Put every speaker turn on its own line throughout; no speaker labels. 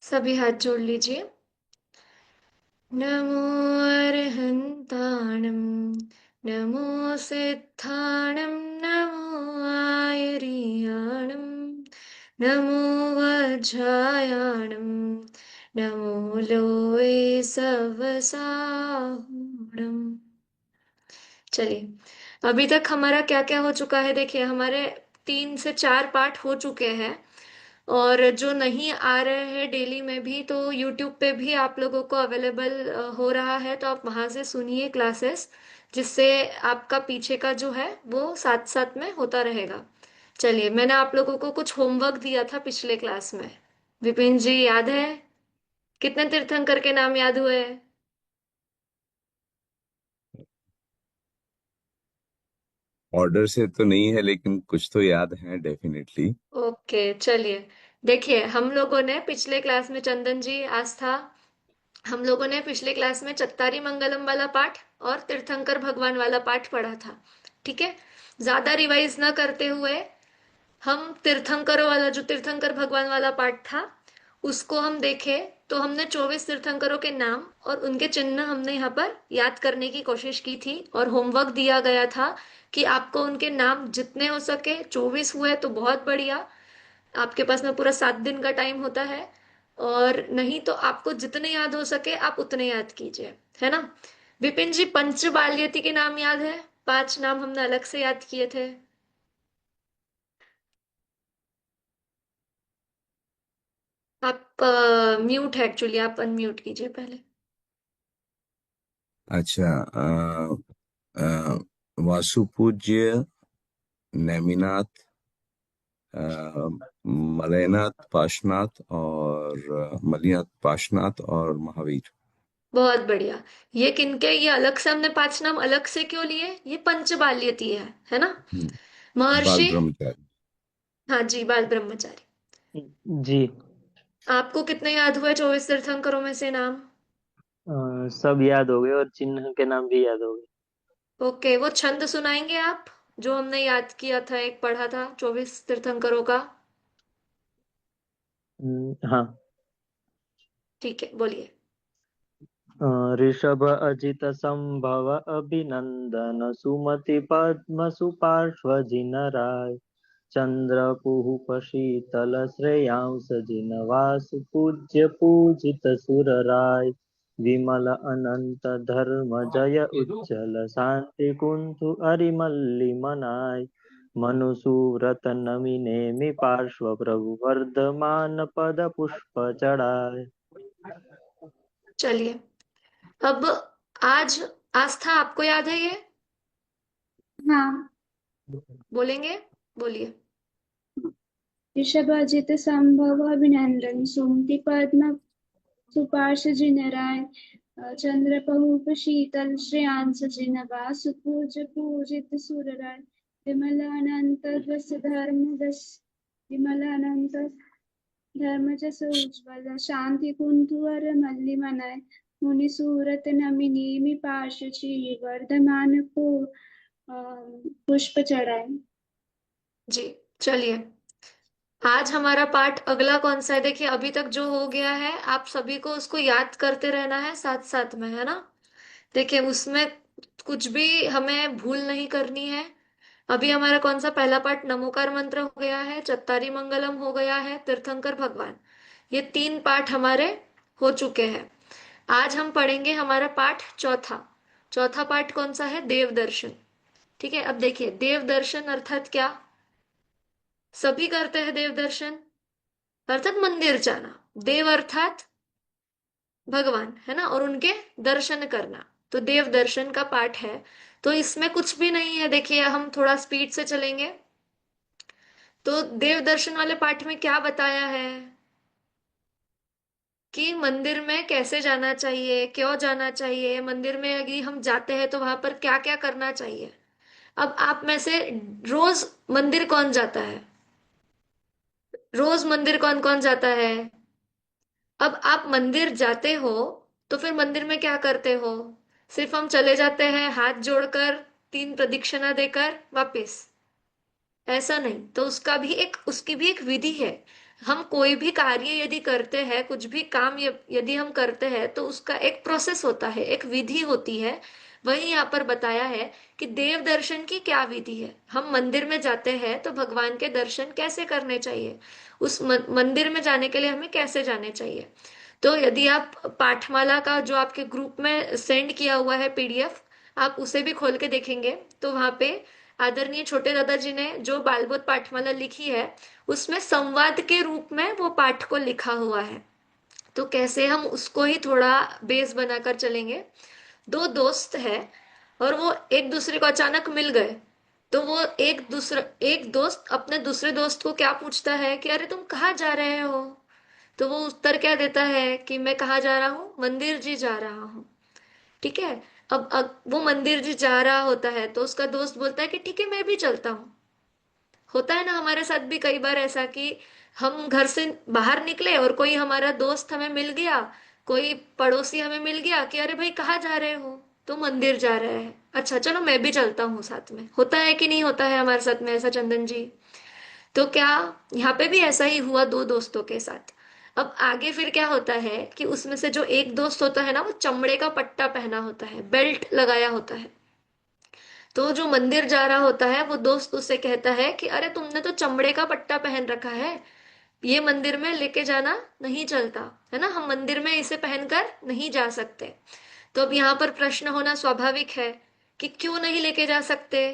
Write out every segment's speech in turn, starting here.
सभी हाथ जोड़ लीजिए। नमो अर्हन्ताणं, नमो सिद्धाणं, नमो आयर्याणं, नमो वज्रायाणं, नमो लोये सवसाहुणम्। चलिए, अभी तक हमारा क्या क्या हो चुका है देखिए। हमारे 3 से 4 पाठ हो चुके हैं। और जो नहीं आ रहे हैं डेली में भी, तो यूट्यूब पे भी आप लोगों को अवेलेबल हो रहा है, तो आप वहां से सुनिए क्लासेस, जिससे आपका पीछे का जो है वो साथ साथ में होता रहेगा। चलिए, मैंने आप लोगों को कुछ होमवर्क दिया था पिछले क्लास में। विपिन जी, याद है? कितने तीर्थंकर के नाम याद हुए?
ऑर्डर से तो नहीं है, लेकिन कुछ तो याद है डेफिनेटली।
ओके, चलिए। देखिए, हम लोगों ने पिछले क्लास में, चंदन जी, आस्था, हम लोगों ने पिछले क्लास में चत्तारी मंगलम वाला पाठ और तीर्थंकर भगवान वाला पाठ पढ़ा था। ठीक है। ज्यादा रिवाइज ना करते हुए हम तीर्थंकरों वाला, जो तीर्थंकर भगवान वाला पाठ था, उसको हम देखे। तो हमने 24 तीर्थंकरों के नाम और उनके चिन्ह हमने यहाँ पर याद करने की कोशिश की थी, और होमवर्क दिया गया था कि आपको उनके नाम जितने हो सके, 24 हुए तो बहुत बढ़िया, आपके पास में पूरा 7 दिन का टाइम होता है। और नहीं तो आपको जितने याद हो सके आप उतने याद कीजिए, है ना? विपिन जी, पंच बाल्यती के नाम याद है? 5 नाम हमने अलग से याद किए थे। आप म्यूट है एक्चुअली, आप अनम्यूट कीजिए पहले।
अच्छा। अ, वासुपूज्य, नेमिनाथ, अ, मलयनाथ पाशनाथ और मलिनाथ पाशनाथ और महावीर।
बहुत बढ़िया। ये किनके, ये अलग से हमने 5 नाम अलग से क्यों लिए? ये पंच बाल्यती है ना?
बाल
महर्षि।
ब्रह्मचारी।
हाँ जी, बाल ब्रह्मचारी।
जी।
आपको कितने याद हुए 24 तीर्थंकरों में से नाम?
सब याद हो गए और चिन्ह के नाम भी याद हो गए।
ओके, वो छंद सुनाएंगे आप, जो हमने याद किया था, एक पढ़ा था 24 तीर्थंकरों का?
हाँ।
ठीक है, बोलिए।
ऋषभ अजित संभव अभिनंदन सुमति पद्म सुपार्श्वजिन राय चंद्र शीतल श्रेयांस जिन वास पूज्य पूजित सुर राय विमल अनंत धर्म जय उज्जवल शांति कुंतु अरिमल्लि मनाय मनुसूरत नमि नेमि पार्श्व प्रभु वर्धमान पद पुष्प चढ़ाय।
चलिए, अब आज आस्था, आपको याद है ये?
हाँ।
बोलेंगे? बोलिए।
ऋषभजित संभव अभिनंदन सुमति पद्म सुपार्श जिनराय चंद्रपहुप शीतल श्रेयांस जिनवा सुपूज पूजित सुरराय विमलानंत दस धर्म दस विमलानंत धर्म जस उज्ज्वल शांति कुंतुअर मल्लि मनाय मुनि सूरत नमि नेमि पार्श्व वर्धमान को पुष्प चढ़ाए।
जी, चलिए। आज हमारा पाठ अगला कौन सा है? देखिए, अभी तक जो हो गया है आप सभी को उसको याद करते रहना है साथ साथ में, है ना? देखिए, उसमें कुछ भी हमें भूल नहीं करनी है। अभी हमारा कौन सा पहला पाठ? नमोकार मंत्र हो गया है, चत्तारी मंगलम हो गया है, तीर्थंकर भगवान। ये 3 पाठ हमारे हो चुके हैं। आज हम पढ़ेंगे हमारा पाठ चौथा। चौथा पाठ कौन सा है? देव दर्शन। ठीक है। अब देखिए, देव दर्शन अर्थात क्या? सभी करते हैं देव दर्शन, अर्थात मंदिर जाना। देव अर्थात भगवान, है ना? और उनके दर्शन करना, तो देव दर्शन का पाठ है। तो इसमें कुछ भी नहीं है। देखिए, हम थोड़ा स्पीड से चलेंगे। तो देव दर्शन वाले पाठ में क्या बताया है कि मंदिर में कैसे जाना चाहिए, क्यों जाना चाहिए, मंदिर में यदि हम जाते हैं तो वहां पर क्या क्या करना चाहिए। अब आप में से रोज मंदिर कौन जाता है? रोज मंदिर कौन कौन जाता है? अब आप मंदिर जाते हो तो फिर मंदिर में क्या करते हो? सिर्फ हम चले जाते हैं हाथ जोड़कर, 3 प्रदक्षिणा देकर वापस? ऐसा नहीं, तो उसका भी एक, उसकी भी एक विधि है। हम कोई भी कार्य यदि करते हैं, कुछ भी काम यदि हम करते हैं, तो उसका एक प्रोसेस होता है, एक विधि होती है। वही यहाँ पर बताया है कि देव दर्शन की क्या विधि है। हम मंदिर में जाते हैं तो भगवान के दर्शन कैसे करने चाहिए, उस मंदिर में जाने के लिए हमें कैसे जाने चाहिए। तो यदि आप पाठमाला का जो आपके ग्रुप में सेंड किया हुआ है पीडीएफ, आप उसे भी खोल के देखेंगे, तो वहां पे आदरणीय छोटे दादाजी ने जो बालबोध पाठमाला लिखी है, उसमें संवाद के रूप में वो पाठ को लिखा हुआ है। तो कैसे हम उसको ही थोड़ा बेस बनाकर चलेंगे। दो दोस्त है और वो एक दूसरे को अचानक मिल गए, तो वो एक दोस्त अपने दूसरे दोस्त को क्या पूछता है कि अरे तुम कहाँ जा रहे हो। तो वो उत्तर क्या देता है कि मैं कहाँ जा रहा हूँ, मंदिर जी जा रहा हूँ। ठीक है। अब वो मंदिर जी जा रहा होता है तो उसका दोस्त बोलता है कि ठीक है मैं भी चलता हूँ। होता है ना हमारे साथ भी कई बार ऐसा कि हम घर से बाहर निकले और कोई हमारा दोस्त हमें मिल गया, कोई पड़ोसी हमें मिल गया कि अरे भाई कहाँ जा रहे हो, तो मंदिर जा रहे हैं, अच्छा चलो मैं भी चलता हूँ साथ में। होता है कि नहीं होता है हमारे साथ में ऐसा चंदन जी। तो क्या यहाँ पे भी ऐसा ही हुआ दो दोस्तों के साथ। अब आगे फिर क्या होता है कि उसमें से जो एक दोस्त होता है ना, वो चमड़े का पट्टा पहना होता है, बेल्ट लगाया होता है। तो जो मंदिर जा रहा होता है वो दोस्त उससे कहता है कि अरे तुमने तो चमड़े का पट्टा पहन रखा है, ये मंदिर में लेके जाना नहीं चलता है ना, हम मंदिर में इसे पहनकर नहीं जा सकते। तो अब यहाँ पर प्रश्न होना स्वाभाविक है कि क्यों नहीं लेके जा सकते।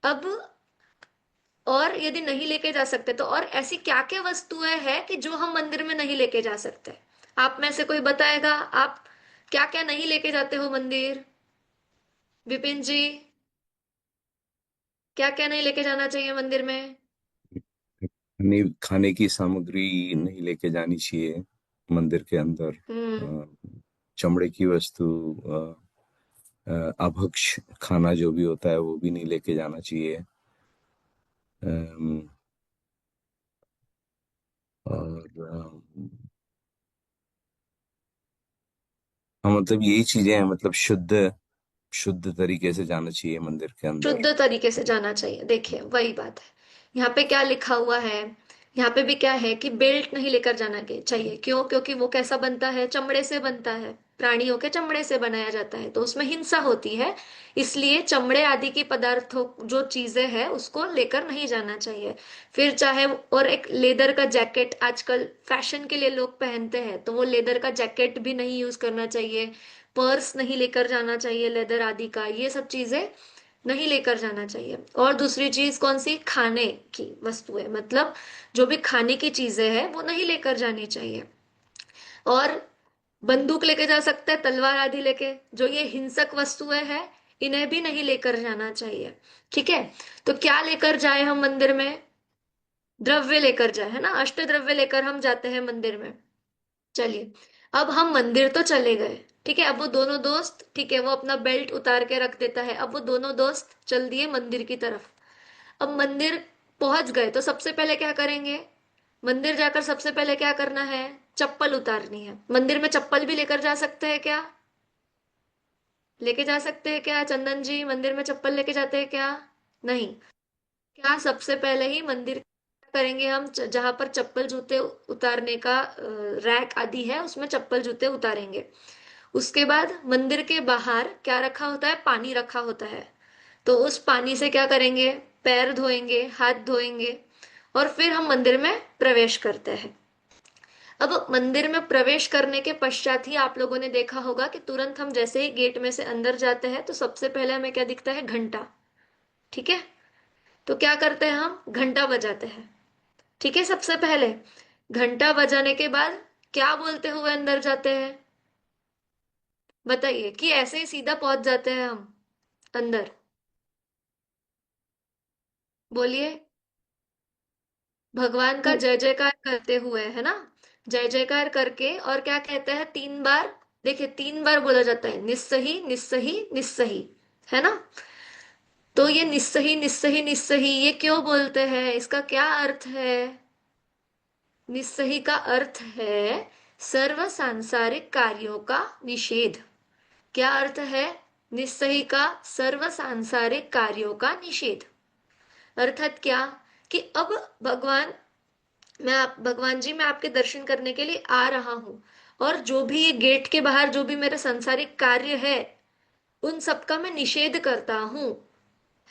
अब और यदि नहीं लेके जा सकते तो और ऐसी क्या क्या वस्तुएं हैं कि जो हम मंदिर में नहीं लेके जा सकते। आप में से कोई बताएगा, आप क्या क्या नहीं लेके जाते हो मंदिर। विपिन जी, क्या क्या नहीं लेके जाना चाहिए मंदिर में।
खाने की सामग्री नहीं लेके जानी चाहिए मंदिर के अंदर।
हम्म।
अ, चमड़े की वस्तु, अभक्ष खाना जो भी होता है वो भी नहीं लेके जाना चाहिए। अम, और हाँ, मतलब यही चीजें हैं, मतलब शुद्ध शुद्ध तरीके से जाना चाहिए मंदिर के अंदर।
शुद्ध तरीके से जाना चाहिए, देखिए वही बात है। यहाँ पे क्या लिखा हुआ है, यहाँ पे भी क्या है कि बेल्ट नहीं लेकर जाना चाहिए। क्यों? क्योंकि वो कैसा बनता है, चमड़े से बनता है, प्राणियों के चमड़े से बनाया जाता है, तो उसमें हिंसा होती है। इसलिए चमड़े आदि की पदार्थों जो चीजें हैं उसको लेकर नहीं जाना चाहिए। फिर चाहे और एक लेदर का जैकेट आजकल फैशन के लिए लोग पहनते हैं, तो वो लेदर का जैकेट भी नहीं यूज करना चाहिए। पर्स नहीं लेकर जाना चाहिए लेदर आदि का, ये सब चीजें नहीं लेकर जाना चाहिए। और दूसरी चीज कौन सी, खाने की वस्तुएं, मतलब जो भी खाने की चीजें हैं वो नहीं लेकर जानी चाहिए। और बंदूक लेके जा सकते हैं, तलवार आदि लेके, जो ये हिंसक वस्तुएं हैं इन्हें भी नहीं लेकर जाना चाहिए। ठीक है। तो क्या लेकर जाए हम मंदिर में, द्रव्य लेकर जाए, है ना, अष्ट द्रव्य लेकर हम जाते हैं मंदिर में। चलिए, अब हम मंदिर तो चले गए। ठीक है, अब वो दोनों दोस्त, ठीक है, वो अपना बेल्ट उतार के रख देता है, अब वो दोनों दोस्त चल दिए मंदिर की तरफ। अब मंदिर पहुंच गए तो सबसे पहले क्या करेंगे, मंदिर जाकर सबसे पहले क्या करना है, चप्पल उतारनी है। मंदिर में चप्पल भी लेकर जा सकते हैं क्या, लेके जा सकते हैं क्या चंदन जी, मंदिर में चप्पल लेके जाते हैं क्या, नहीं। क्या सबसे पहले ही मंदिर करेंगे हम, जहां पर चप्पल जूते उतारने का रैक आदि है उसमें चप्पल जूते उतारेंगे। उसके बाद मंदिर के बाहर क्या रखा होता है, पानी रखा होता है। तो उस पानी से क्या करेंगे, पैर धोएंगे, हाथ धोएंगे, और फिर हम मंदिर में प्रवेश करते हैं। अब मंदिर में प्रवेश करने के पश्चात ही आप लोगों ने देखा होगा कि तुरंत हम जैसे ही गेट में से अंदर जाते हैं तो सबसे पहले हमें क्या दिखता है, घंटा। ठीक है। तो क्या करते हैं, हम घंटा बजाते हैं। ठीक है, सबसे पहले घंटा बजाने के बाद क्या बोलते हुए अंदर जाते हैं, बताइए, कि ऐसे ही सीधा पहुंच जाते हैं हम अंदर, बोलिए। भगवान का जय जयकार करते हुए, है ना, जय जयकार करके, और क्या कहते हैं, 3 बार, देखिए 3 बार बोला जाता है, निस्सही निस्सही निस्सही, है ना। तो ये निस्सही निस्सही निस्सही ये क्यों बोलते हैं, इसका क्या अर्थ है। निस्सही का अर्थ है सर्व सांसारिक कार्यों का निषेध। क्या अर्थ है, निस्सही का सर्व सांसारिक कार्यों का निषेध। अर्थात क्या, कि अब भगवान भगवान जी मैं आपके दर्शन करने के लिए आ रहा हूँ, और जो भी ये गेट के बाहर जो भी मेरे सांसारिक कार्य है उन सब का मैं निषेध करता हूँ,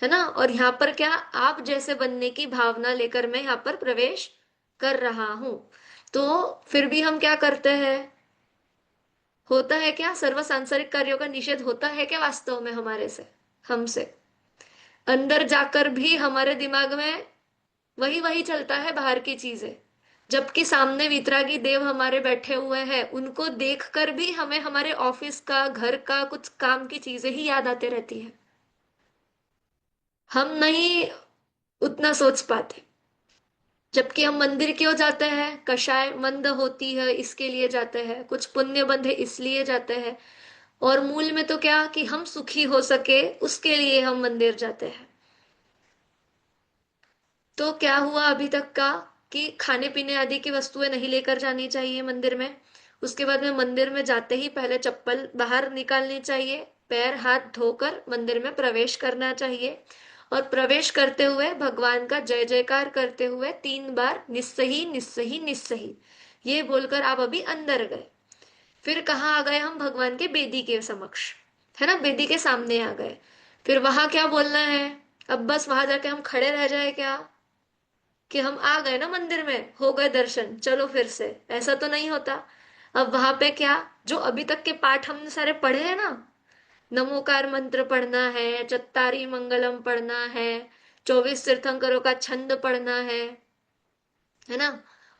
है ना। और यहाँ पर क्या, आप जैसे बनने की भावना लेकर मैं यहाँ पर प्रवेश कर रहा हूँ। तो फिर भी हम क्या करते हैं, होता है क्या, सर्व सांसारिक कार्यों का निषेध होता है क्या वास्तव में हमारे से, हमसे? अंदर जाकर भी हमारे दिमाग में वही वही चलता है, बाहर की चीजें। जबकि सामने वितरागी देव हमारे बैठे हुए हैं, उनको देखकर भी हमें हमारे ऑफिस का, घर का, कुछ काम की चीजें ही याद आते रहती है। हम नहीं उतना सोच पाते। जबकि हम मंदिर क्यों जाते हैं, कषाय मंद होती है इसके लिए जाते हैं, कुछ पुण्य बंध है इसलिए जाते हैं। और मूल में तो क्या, कि हम सुखी हो सके उसके लिए हम मंदिर जाते हैं। तो क्या हुआ अभी तक का, कि खाने पीने आदि की वस्तुएं नहीं लेकर जानी चाहिए मंदिर में। उसके बाद में मंदिर में जाते ही पहले चप्पल बाहर निकालनी चाहिए, पैर हाथ धोकर मंदिर में प्रवेश करना चाहिए। और प्रवेश करते हुए भगवान का जय जयकार करते हुए 3 बार निस्सही निस्सही निस्सही ये बोलकर आप अभी अंदर गए। फिर कहाँ आ गए हम, भगवान के बेदी के समक्ष, है ना, बेदी के सामने आ गए। फिर वहां क्या बोलना है, अब बस वहां जाके हम खड़े रह जाए क्या, कि हम आ गए ना मंदिर में, हो गए दर्शन, चलो फिर से, ऐसा तो नहीं होता। अब वहां पे क्या, जो अभी तक के पाठ हमने सारे पढ़े हैं ना, नमोकार मंत्र पढ़ना है, चत्तारी मंगलम पढ़ना है, 24 तीर्थंकरों का छंद पढ़ना है ना।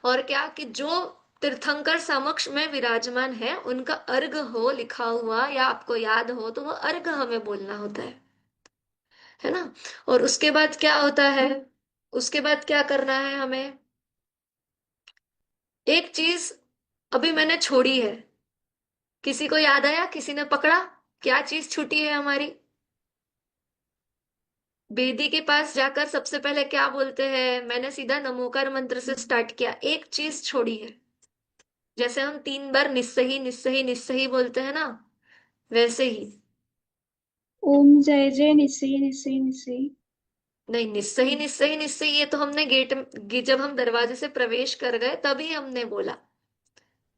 और क्या, कि जो तीर्थंकर समक्ष में विराजमान है उनका अर्घ हो लिखा हुआ, या आपको याद हो तो वो अर्घ हमें बोलना होता है ना। और उसके बाद क्या होता है, उसके बाद क्या करना है हमें, एक चीज अभी मैंने छोड़ी है, किसी को याद आया, किसी ने पकड़ा, क्या चीज छूटी है हमारी? बेदी के पास जाकर सबसे पहले क्या बोलते हैं, मैंने सीधा नमोकार मंत्र से स्टार्ट किया, एक चीज छोड़ी है। जैसे हम 3 बार निस्सही निस्सही निस्सही बोलते हैं ना, वैसे ही।
ओम जय जय निश्चय निश्चय निश्चय।
नहीं, निस्सही निस्सही निस्सही ये तो हमने जब हम दरवाजे से प्रवेश कर गए तभी हमने बोला।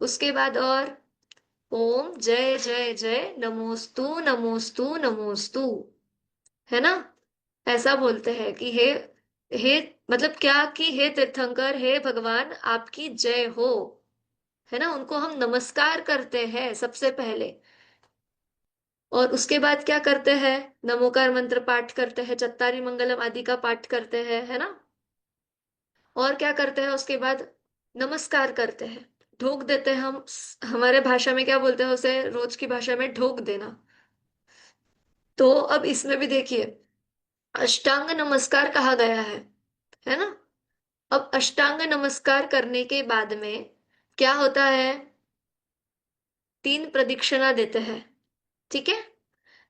उसके बाद और, ओम जय जय जय नमोस्तु नमोस्तु नमोस्तु, है ना। ऐसा बोलते हैं कि हे मतलब क्या, कि हे तीर्थंकर, हे भगवान आपकी जय हो, है ना। उनको हम नमस्कार करते हैं सबसे पहले। और उसके बाद क्या करते हैं, नमोकार मंत्र पाठ करते हैं, चत्तारी मंगलम आदि का पाठ करते हैं, है ना। और क्या करते हैं उसके बाद, नमस्कार करते हैं, ढोक देते हैं हम। हमारे भाषा में क्या बोलते हैं उसे, रोज की भाषा में ढोक देना। तो अब इसमें भी देखिए, अष्टांग नमस्कार कहा गया है ना। अब अष्टांग नमस्कार करने के बाद में क्या होता है, 3 प्रदक्षिणा देते हैं, ठीक है।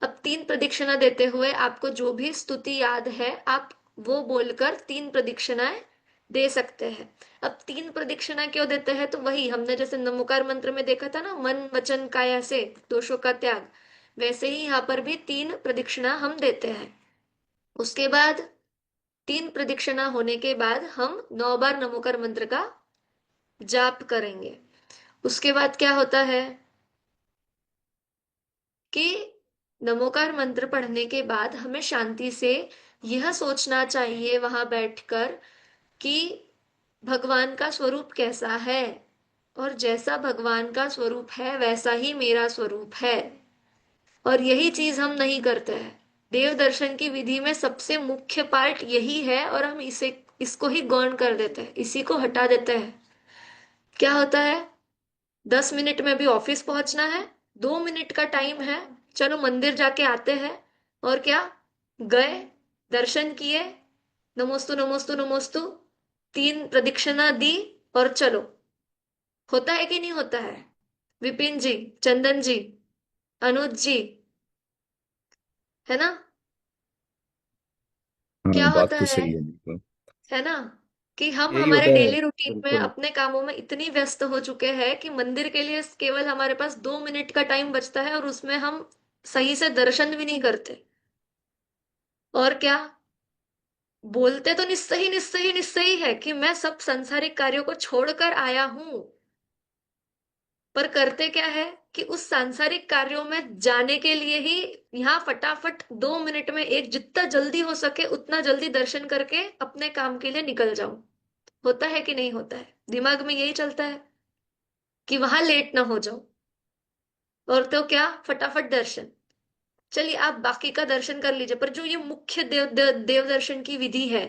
अब 3 प्रदक्षिणा देते हुए आपको जो भी स्तुति याद है आप वो बोलकर 3 प्रदक्षिणाएं दे सकते हैं। अब 3 प्रदक्षिणा क्यों देते हैं, तो वही हमने जैसे नमोकार मंत्र में देखा था ना, मन वचन काया से दोषों का त्याग, वैसे ही यहाँ पर भी 3 प्रदक्षिणा हम देते हैं। उसके बाद 3 प्रदक्षिणा होने के बाद हम 9 बार नमोकार मंत्र का जाप करेंगे। उसके बाद क्या होता है, कि नमोकार मंत्र पढ़ने के बाद हमें शांति से यह सोचना चाहिए वहां बैठकर, कि भगवान का स्वरूप कैसा है, और जैसा भगवान का स्वरूप है वैसा ही मेरा स्वरूप है। और यही चीज हम नहीं करते हैं। देव दर्शन की विधि में सबसे मुख्य पार्ट यही है, और हम इसको ही गौण कर देते हैं, इसी को हटा देते हैं। क्या होता है, 10 मिनट में भी ऑफिस पहुंचना है, 2 मिनट का टाइम है, चलो मंदिर जाके आते हैं। और क्या, गए, दर्शन किए, नमोस्तु नमोस्तु नमोस्तु, 3 प्रदक्षिणा दी, और चलो। होता है कि नहीं होता है, विपिन जी, चंदन जी, अनुज जी, है ना। क्या
हाँ, बात
होता
तो
है
सही है बिल्कुल।
है ना, कि हम
यही
हमारे
होता है।
डेली रूटीन में
बिल्कुल।
अपने कामों में इतनी व्यस्त हो चुके हैं कि मंदिर के लिए केवल हमारे पास 2 मिनट का टाइम बचता है, और उसमें हम सही से दर्शन भी नहीं करते। और क्या, बोलते तो निश्चय ही निश्चय ही निश्चय ही है कि मैं सब सांसारिक कार्यों को छोड़कर आया हूं, पर करते क्या है कि उस सांसारिक कार्यों में जाने के लिए ही यहाँ फटाफट 2 मिनट में एक जितना जल्दी हो सके उतना जल्दी दर्शन करके अपने काम के लिए निकल जाऊं। होता है कि नहीं होता है? दिमाग में यही चलता है कि वहां लेट ना हो जाऊं, और तो क्या, फटाफट दर्शन। चलिए आप बाकी का दर्शन कर लीजिए, पर जो ये मुख्य देव दर्शन की विधि है,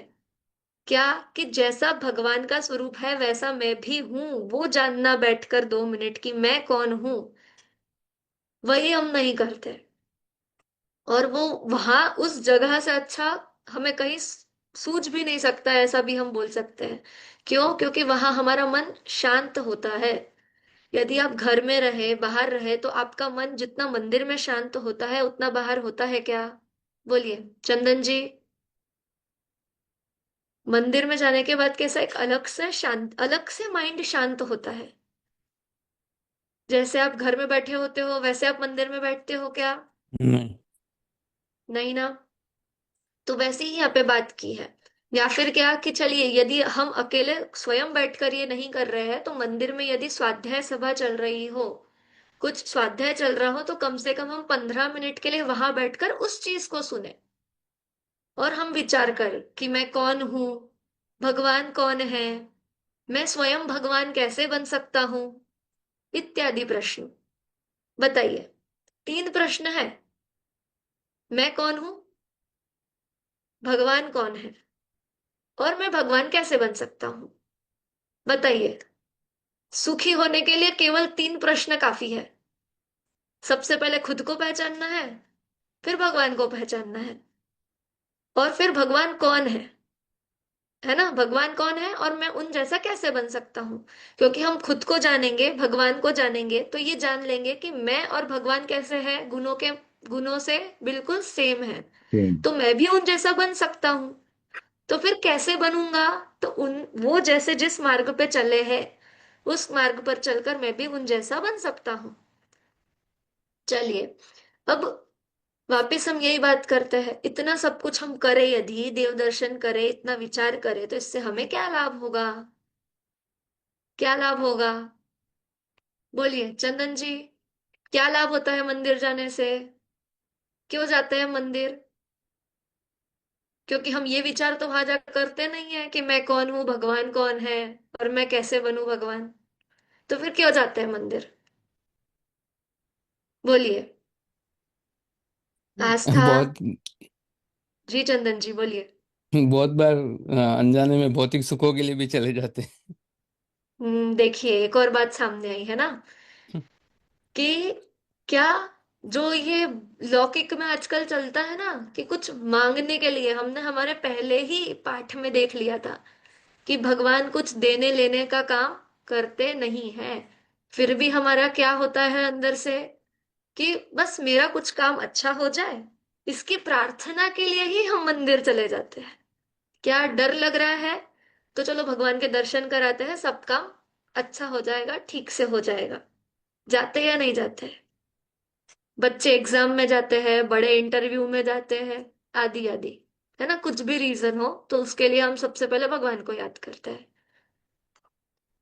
क्या, कि जैसा भगवान का स्वरूप है वैसा मैं भी हूं, वो जानना बैठकर 2 मिनट की मैं कौन हूं, वही हम नहीं करते। और वो वहां उस जगह से अच्छा हमें कहीं सूझ भी नहीं सकता है, ऐसा भी हम बोल सकते हैं। क्यों? क्योंकि वहां हमारा मन शांत होता है। यदि आप घर में रहे, बाहर रहे, तो आपका मन जितना मंदिर में शांत होता है उतना बाहर होता है क्या? बोलिए चंदन जी। मंदिर में जाने के बाद कैसा एक अलग से माइंड शांत होता है। जैसे आप घर में बैठे होते हो वैसे आप मंदिर में बैठते हो क्या?
नहीं।
नहीं ना। तो वैसे ही यहाँ पे बात की है। या फिर क्या कि चलिए यदि हम अकेले स्वयं बैठकर ये नहीं कर रहे हैं, तो मंदिर में यदि स्वाध्याय सभा चल रही हो, कुछ स्वाध्याय चल रहा हो, तो कम से कम हम 15 मिनट के लिए वहां बैठकर उस चीज को सुने और हम विचार करें कि मैं कौन हूं, भगवान कौन है, मैं स्वयं भगवान कैसे बन सकता हूं, इत्यादि प्रश्न। बताइए, 3 प्रश्न है। मैं कौन हूं, भगवान कौन है, और मैं भगवान कैसे बन सकता हूं? बताइए। सुखी होने के लिए केवल 3 प्रश्न काफी है। सबसे पहले खुद को पहचानना है, फिर भगवान को पहचानना है, और फिर भगवान कौन है ना, भगवान कौन है और मैं उन जैसा कैसे बन सकता हूँ। क्योंकि हम खुद को जानेंगे, भगवान को जानेंगे, तो ये जान लेंगे कि मैं और भगवान कैसे हैं, गुणों से बिल्कुल सेम है।
सेम।
तो मैं भी उन जैसा बन सकता हूँ। तो फिर कैसे बनूंगा? तो उन वो जैसे जिस मार्ग पे चले हैं उस मार्ग पर चलकर मैं भी उन जैसा बन सकता हूँ। चलिए, अब वापिस हम यही बात करते हैं, इतना सब कुछ हम करें, यदि देव दर्शन करें, इतना विचार करें, तो इससे हमें क्या लाभ होगा? क्या लाभ होगा? बोलिए चंदन जी। क्या लाभ होता है मंदिर जाने से? क्यों जाते हैं मंदिर? क्योंकि हम ये विचार तो वहां जाकर करते नहीं है कि मैं कौन हूँ, भगवान कौन है, और मैं कैसे बनूं भगवान। तो फिर क्यों जाते हैं मंदिर? बोलिए। आस्था।
बहुत
जी चंदन जी बोलिए।
बहुत बार अनजाने में भौतिक सुखों के लिए भी चले जाते हैं।
देखिए एक और बात सामने आई है ना, कि क्या, जो ये लौकिक में आजकल चलता है ना, कि कुछ मांगने के लिए, हमने हमारे पहले ही पाठ में देख लिया था कि भगवान कुछ देने लेने का काम करते नहीं है। फिर भी हमारा क्या होता है अंदर से, कि बस मेरा कुछ काम अच्छा हो जाए, इसकी प्रार्थना के लिए ही हम मंदिर चले जाते हैं। क्या डर लग रहा है? तो चलो भगवान के दर्शन कराते हैं, सब काम अच्छा हो जाएगा, ठीक से हो जाएगा। जाते या नहीं जाते? बच्चे एग्जाम में जाते हैं, बड़े इंटरव्यू में जाते हैं, आदि आदि, है ना, कुछ भी रीजन हो तो उसके लिए हम सबसे पहले भगवान को याद करते हैं।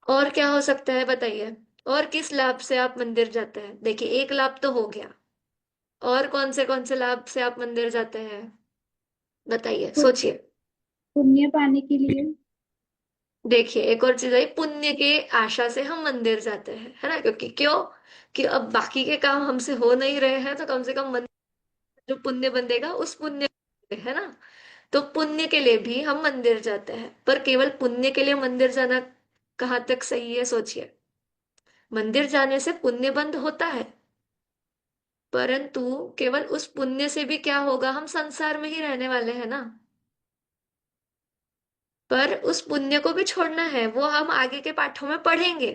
और क्या हो सकता है बताइए? और किस लाभ से आप मंदिर जाते हैं? देखिए एक लाभ तो हो गया, और कौन से लाभ से आप मंदिर जाते हैं? बताइए,
पु-
सोचिए।
पुण्य पाने के लिए।
देखिए एक और चीज है, पुण्य के आशा से हम मंदिर जाते हैं, है ना, क्योंकि क्यों, कि अब बाकी के काम हमसे हो नहीं रहे हैं, तो कम से कम मंदिर जो पुण्य बंधेगा उस पुण्य, है ना। तो पुण्य के लिए भी हम मंदिर जाते हैं, पर केवल पुण्य के लिए मंदिर जाना कहाँ तक सही है, सोचिए। मंदिर जाने से पुण्य बंद होता है, परंतु केवल उस पुण्य से भी क्या होगा, हम संसार में ही रहने वाले हैं ना। पर उस पुण्य को भी छोड़ना है, वो हम आगे के पाठों में पढ़ेंगे।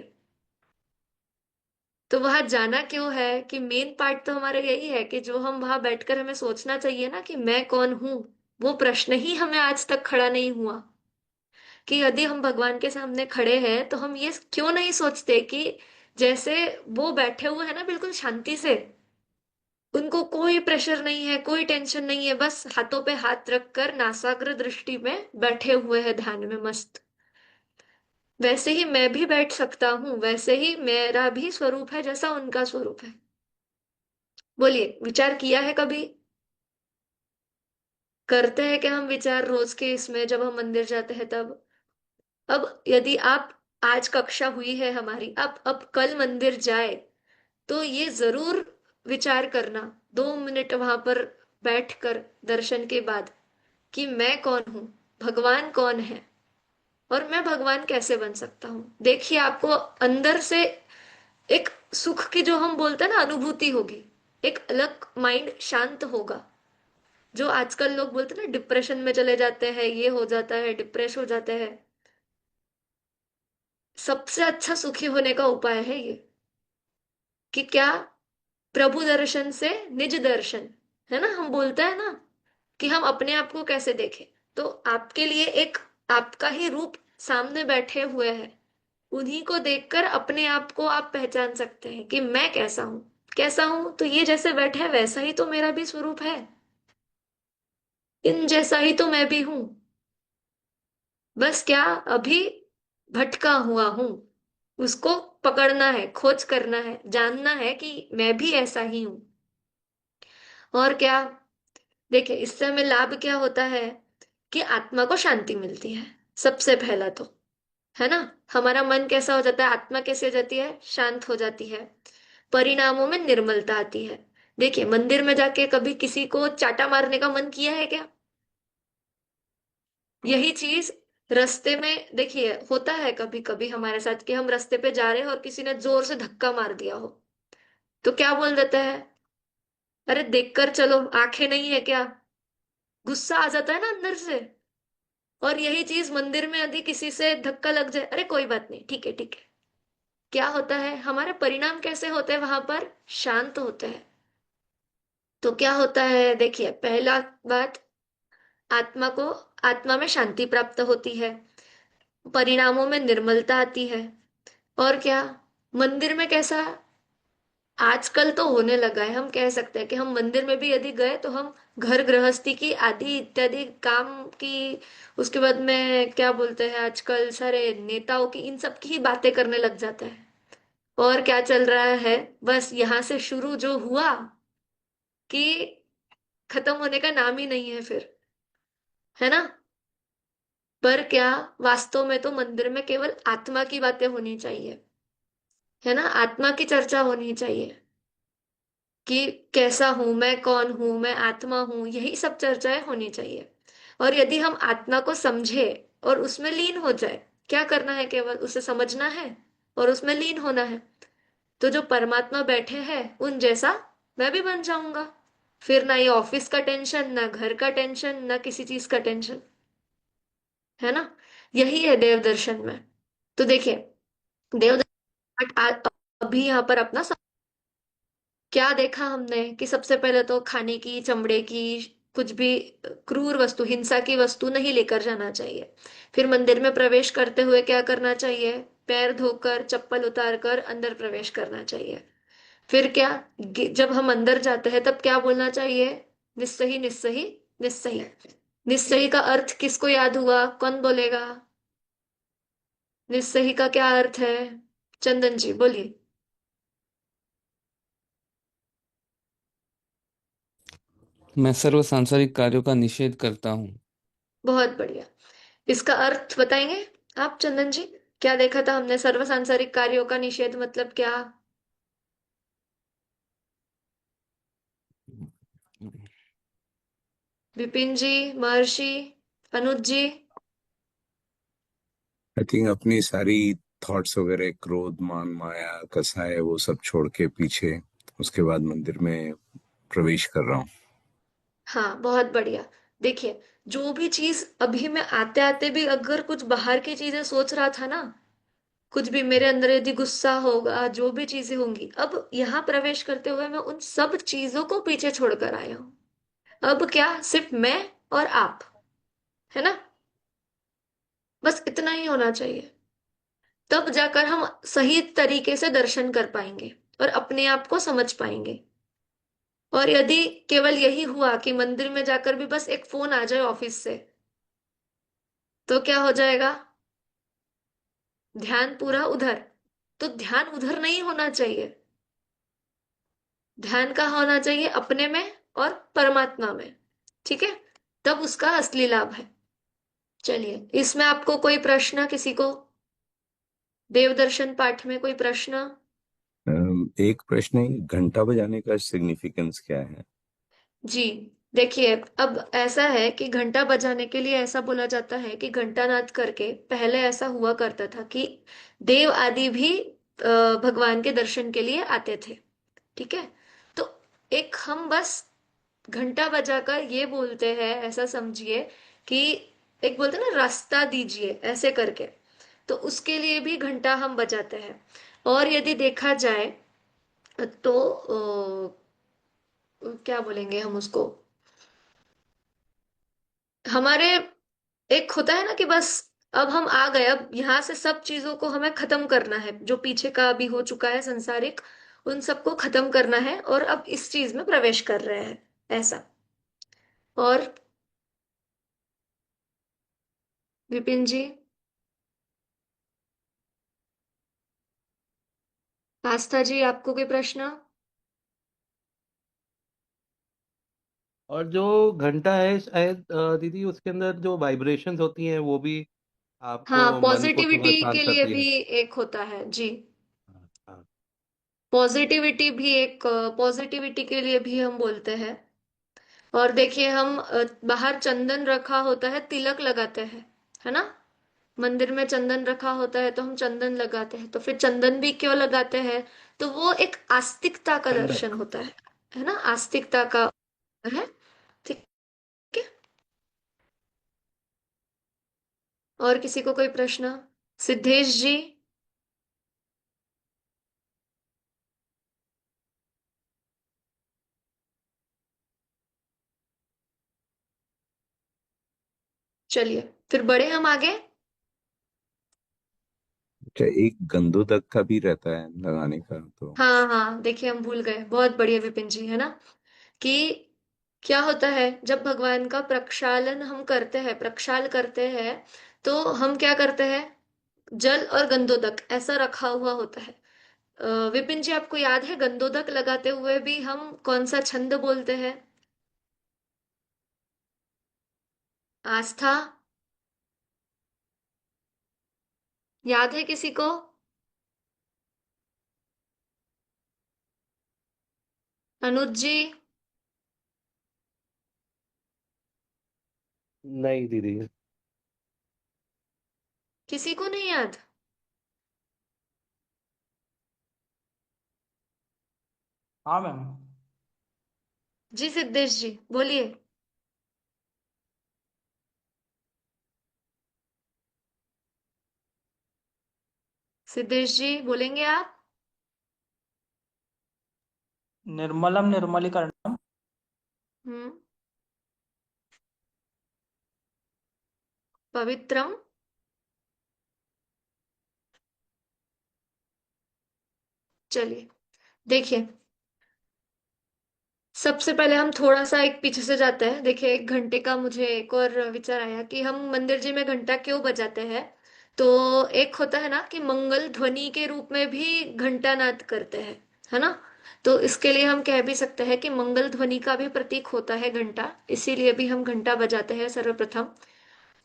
तो वहां जाना क्यों है, कि मेन पार्ट तो हमारा यही है कि जो हम वहां बैठकर हमें सोचना चाहिए ना कि मैं कौन हूं, वो प्रश्न ही हमें आज तक खड़ा नहीं हुआ। कि यदि हम भगवान के सामने खड़े हैं तो हम ये क्यों नहीं सोचते कि जैसे वो बैठे हुए हैं ना बिल्कुल शांति से, उनको कोई प्रेशर नहीं है, कोई टेंशन नहीं है, बस हाथों पे हाथ रखकर नासाग्र दृष्टि में बैठे हुए हैं ध्यान में मस्त। वैसे ही मैं भी बैठ सकता हूँ, वैसे ही मेरा भी स्वरूप है जैसा उनका स्वरूप है। बोलिए, विचार किया है कभी? करते हैं क्या हम विचार रोज के इसमें जब हम मंदिर जाते हैं तब? अब यदि आप, आज कक्षा हुई है हमारी, आप अब कल मंदिर जाए तो ये जरूर विचार करना, 2 मिनट वहां पर बैठकर दर्शन के बाद, कि मैं कौन हूं, भगवान कौन है, और मैं भगवान कैसे बन सकता हूँ। देखिए, आपको अंदर से एक सुख की, जो हम बोलते हैं ना, अनुभूति होगी। एक अलग माइंड शांत होगा। जो आजकल लोग बोलते हैं ना, डिप्रेशन में चले जाते हैं, ये हो जाता है, डिप्रेस हो जाते हैं, सबसे अच्छा सुखी होने का उपाय है ये, कि क्या, प्रभु दर्शन से निज दर्शन, है ना, हम बोलते हैं ना, कि हम अपने आप को कैसे देखें। तो आपके लिए एक आपका ही रूप सामने बैठे हुए हैं, उन्हीं को देखकर अपने आप को आप पहचान सकते हैं कि मैं कैसा हूं। कैसा हूं, तो ये जैसे बैठे हैं वैसा ही तो मेरा भी स्वरूप है, इन जैसा ही तो मैं भी हूं। बस क्या, अभी भटका हुआ हूं, उसको पकड़ना है, खोज करना है, जानना है कि मैं भी ऐसा ही हूं। और क्या, देखिए, इससे हमें लाभ क्या होता है, कि आत्मा को शांति मिलती है सबसे पहला तो, है ना। हमारा मन कैसा हो जाता है, आत्मा कैसी हो जाती है, शांत हो जाती है। परिणामों में निर्मलता आती है। देखिए, मंदिर में जाके कभी किसी को चाटा मारने का मन किया है क्या? यही चीज रास्ते में, देखिए, होता है कभी कभी हमारे साथ कि हम रास्ते पे जा रहे हैं और किसी ने जोर से धक्का मार दिया हो, तो क्या बोल देते हैं, अरे देखकर चलो, आंखें नहीं है क्या? गुस्सा आ जाता है ना अंदर से। और यही चीज मंदिर में यदि किसी से धक्का लग जाए, अरे कोई बात नहीं, ठीक है ठीक है। क्या होता है, हमारे परिणाम कैसे होते हैं वहां पर? शांत होते हैं। तो क्या होता है, देखिए, पहला बात, आत्मा को, आत्मा में शांति प्राप्त होती है, परिणामों में निर्मलता आती है। और क्या, मंदिर में कैसा, आजकल तो होने लगा है, हम कह सकते हैं कि हम मंदिर में भी यदि गए तो हम घर गृहस्थी की आदि इत्यादि काम की, उसके बाद में क्या बोलते हैं, आजकल सारे नेताओं की, इन सब की ही बातें करने लग जाते हैं। और क्या चल रहा है, बस यहाँ से शुरू जो हुआ, कि खत्म होने का नाम ही नहीं है फिर, है ना। पर क्या, वास्तव में तो मंदिर में केवल आत्मा की बातें होनी चाहिए, है ना, आत्मा की चर्चा होनी चाहिए, कि कैसा हूं मैं, कौन हूं मैं, आत्मा हूं, यही सब चर्चाएं होनी चाहिए। और यदि हम आत्मा को समझे और उसमें लीन हो जाए, क्या करना है, केवल उसे समझना है और उसमें लीन होना है, तो जो परमात्मा बैठे हैं उन जैसा मैं भी बन जाऊंगा। फिर ना ये ऑफिस का टेंशन, ना घर का टेंशन, ना किसी चीज का टेंशन, है ना। यही है देव दर्शन में। तो देखिए, देव दर्शन अभी यहाँ पर अपना क्या देखा हमने, कि सबसे पहले तो खाने की, चमड़े की, कुछ भी क्रूर वस्तु, हिंसा की वस्तु नहीं लेकर जाना चाहिए। फिर मंदिर में प्रवेश करते हुए क्या करना चाहिए, पैर धोकर, चप्पल उतार कर अंदर प्रवेश करना चाहिए। फिर क्या, जब हम अंदर जाते हैं तब क्या बोलना चाहिए, निस्सही निस्सही निस्सही। निस्सही का अर्थ किसको याद हुआ, कौन बोलेगा? निस्सही का क्या अर्थ है? चंदन जी बोलिए।
मैं सर्व सांसारिक कार्यों का निषेध करता हूँ।
बहुत बढ़िया। इसका अर्थ बताएंगे आप चंदन जी? क्या देखा था हमने, सर्व सांसारिक कार्यों का निषेध मतलब क्या? विपिन जी, महर्षि, अनुज जी।
आई थिंक अपनी सारी थॉट्स वगैरह, क्रोध, मान, माया, कसाय, वो सब छोड़ के पीछे, उसके बाद मंदिर में प्रवेश कर रहा हूँ।
हाँ, बहुत बढ़िया। देखिए, जो भी चीज अभी मैं आते आते भी अगर कुछ बाहर की चीजें सोच रहा था ना, कुछ भी मेरे अंदर यदि गुस्सा होगा, जो भी चीजें होंगी, अब यहाँ प्रवेश करते हुए मैं उन सब चीजों को पीछे छोड़कर आया हूँ। अब क्या, सिर्फ मैं और आप, है ना। बस इतना ही होना चाहिए। तब जाकर हम सही तरीके से दर्शन कर पाएंगे और अपने आप को समझ पाएंगे। और यदि केवल यही हुआ कि मंदिर में जाकर भी बस एक फोन आ जाए ऑफिस से, तो क्या हो जाएगा? ध्यान पूरा उधर। तो ध्यान उधर नहीं होना चाहिए, ध्यान का होना चाहिए अपने में और परमात्मा में। ठीक है, तब उसका असली लाभ है। चलिए, इसमें आपको कोई प्रश्न, किसी को देवदर्शन पाठ में कोई प्रश्न?
एक प्रश्न है, घंटा बजाने का सिग्निफिकेंस क्या है?
जी, देखिए, अब ऐसा है कि घंटा बजाने के लिए ऐसा बोला जाता है कि घंटानाद करके, पहले ऐसा हुआ करता था कि देव आदि भी भगवान के दर्शन के लिए आते थे। ठीक है, तो एक हम बस घंटा बजाकर ये बोलते हैं, ऐसा समझिए कि एक बोलते हैं ना, रास्ता दीजिए ऐसे करके, तो उसके लिए भी घंटा हम बजाते हैं। और यदि देखा जाए तो क्या बोलेंगे हम उसको, हमारे एक होता है ना कि बस अब हम आ गए, अब यहाँ से सब चीजों को हमें खत्म करना है, जो पीछे का भी हो चुका है संसारिक, उन सबको खत्म करना है और अब इस चीज में प्रवेश कर रहे हैं, ऐसा। और विपिन जी, आस्था जी, आपको कोई प्रश्न?
और जो घंटा है शायद दीदी, उसके अंदर जो वाइब्रेशंस होती हैं वो भी
हाँ,
आपको मन को थोड़ा
पॉजिटिविटी
शांत
के लिए
करती है।
भी एक होता है जी।
हाँ हाँ।
पॉजिटिविटी भी एक, पॉजिटिविटी के लिए भी हम बोलते हैं। और देखिए, हम बाहर चंदन रखा होता है, तिलक लगाते हैं, है ना? मंदिर में चंदन रखा होता है तो हम चंदन लगाते हैं, तो फिर चंदन भी क्यों लगाते हैं? तो वो एक आस्तिकता का दर्शन
ठंडक।
होता है ना, आस्तिकता का है। ठीक है, और किसी को कोई प्रश्न? सिद्धेश जी? चलिए, फिर बढ़े हम आगे।
अच्छा, एक गंधोदक का भी रहता है लगाने का तो।
हाँ हाँ, देखिए, हम भूल गए, बहुत बढ़िया विपिन जी, है ना, कि क्या होता है जब भगवान का प्रक्षालन हम करते हैं, प्रक्षाल करते हैं, तो हम क्या करते हैं? जल और गंधोदक ऐसा रखा हुआ होता है। विपिन जी, आपको याद है गंधोदक लगाते हुए भी हम कौन सा छंद बोलते हैं? आस्था, याद है किसी को? अनुज जी?
नहीं दीदी।
किसी को नहीं याद?
हाँ मैम।
जी, सिद्धेश जी बोलिए। सिद्धेश जी बोलेंगे आप?
निर्मलम निर्मलीकरणम।
हम्म। पवित्रम। चलिए, देखिए, सबसे पहले हम थोड़ा सा एक पीछे से जाते हैं। देखिए, एक घंटे का मुझे एक और विचार आया कि हम मंदिर जी में घंटा क्यों बजाते हैं। तो एक होता है ना कि मंगल ध्वनि के रूप में भी घंटा नाद करते हैं, है ना? तो इसके लिए हम कह भी सकते हैं कि मंगल ध्वनि का भी प्रतीक होता है घंटा, इसीलिए भी हम घंटा बजाते हैं सर्वप्रथम।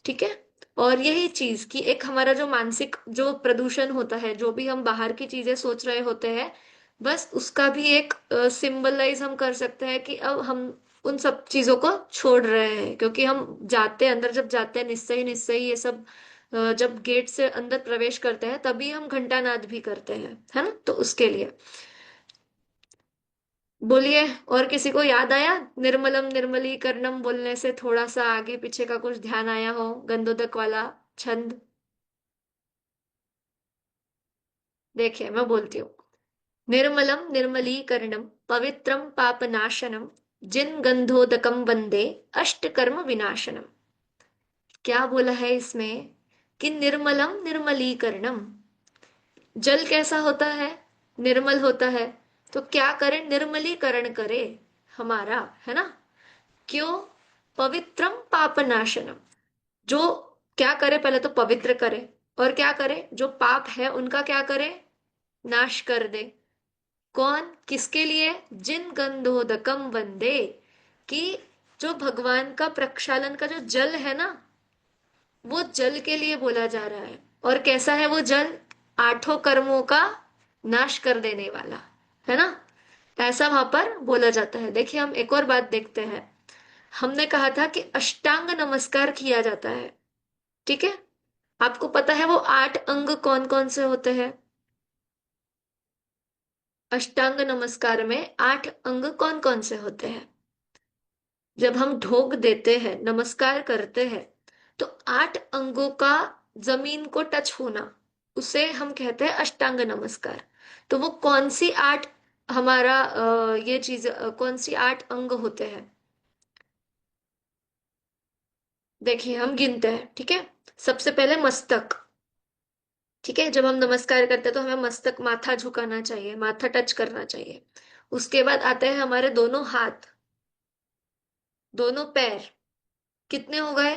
ठीक है, और यही चीज कि एक हमारा जो मानसिक जो प्रदूषण होता है, जो भी हम बाहर की चीजें सोच रहे होते हैं, बस उसका भी एक सिंबलाइज हम कर सकते हैं कि अब हम उन सब चीजों को छोड़ रहे हैं, क्योंकि हम जाते हैं अंदर, जब जाते हैं निश्चय ही निश्चय ये सब, जब गेट से अंदर प्रवेश करते हैं तभी हम घंटानाद भी करते हैं, है ना? तो उसके लिए बोलिए, और किसी को याद आया? निर्मलम निर्मलीकरणम बोलने से थोड़ा सा आगे पीछे का कुछ ध्यान आया हो, गंधोदक वाला छंद? देखिए, मैं बोलती हूँ, निर्मलम निर्मलीकरणम पवित्रम पापनाशनम जिन गंधोदकम वंदे अष्टकर्म विनाशनम। क्या बोला है इसमें? कि निर्मलम निर्मलीकरणम, जल कैसा होता है? निर्मल होता है। तो क्या करें? निर्मलीकरण करें, हमारा, है ना? क्यों? पवित्रम पापनाशनम। जो क्या करे, पहले तो पवित्र करे, और क्या करे, जो पाप है उनका क्या करे, नाश कर दे। कौन, किसके लिए? जिन गंधोदकम वंदे, कि जो भगवान का प्रक्षालन का जो जल है ना, वो जल के लिए बोला जा रहा है। और कैसा है वो जल? आठों कर्मों का नाश कर देने वाला, है ना? ऐसा वहां पर बोला जाता है। देखिए, हम एक और बात देखते हैं। हमने कहा था कि अष्टांग नमस्कार किया जाता है, ठीक है? आपको पता है वो 8 अंग कौन कौन से होते हैं? अष्टांग नमस्कार में 8 अंग कौन कौन से होते हैं? जब हम ढोक देते हैं, नमस्कार करते हैं, तो 8 अंगों का जमीन को टच होना, उसे हम कहते हैं अष्टांग नमस्कार। तो वो कौन सी 8, हमारा ये चीज कौन सी 8 अंग होते हैं? देखिए, हम गिनते हैं, ठीक है? सबसे पहले मस्तक, ठीक है? जब हम नमस्कार करते हैं तो हमें मस्तक, माथा झुकाना चाहिए, माथा टच करना चाहिए। उसके बाद आते हैं हमारे दोनों हाथ, दोनों पैर। कितने हो गए?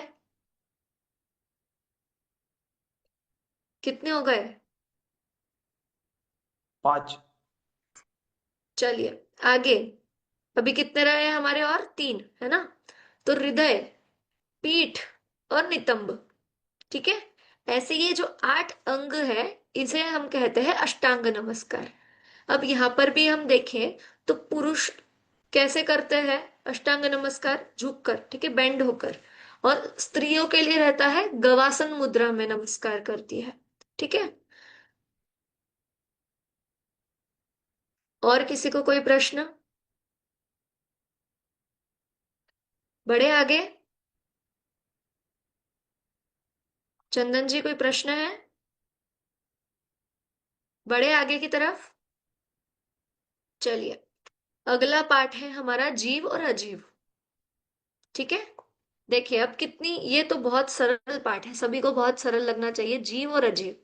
कितने हो गए?
5।
चलिए आगे। अभी कितने रहे हैं हमारे? और 3, है ना? तो हृदय, पीठ और नितंब, ठीक है? ऐसे ये जो 8 अंग है, इसे हम कहते हैं अष्टांग नमस्कार। अब यहाँ पर भी हम देखें तो पुरुष कैसे करते हैं अष्टांग नमस्कार? झुककर, ठीक है, बेंड होकर। और स्त्रियों के लिए रहता है गवासन मुद्रा में नमस्कार करती है, ठीक है? और किसी को कोई प्रश्न? बढ़े आगे। चंदन जी, कोई प्रश्न है? बढ़े आगे की तरफ। चलिए, अगला पाठ है हमारा जीव और अजीव, ठीक है? देखिए, अब कितनी, ये तो बहुत सरल पाठ है, सभी को बहुत सरल लगना चाहिए। जीव और अजीव,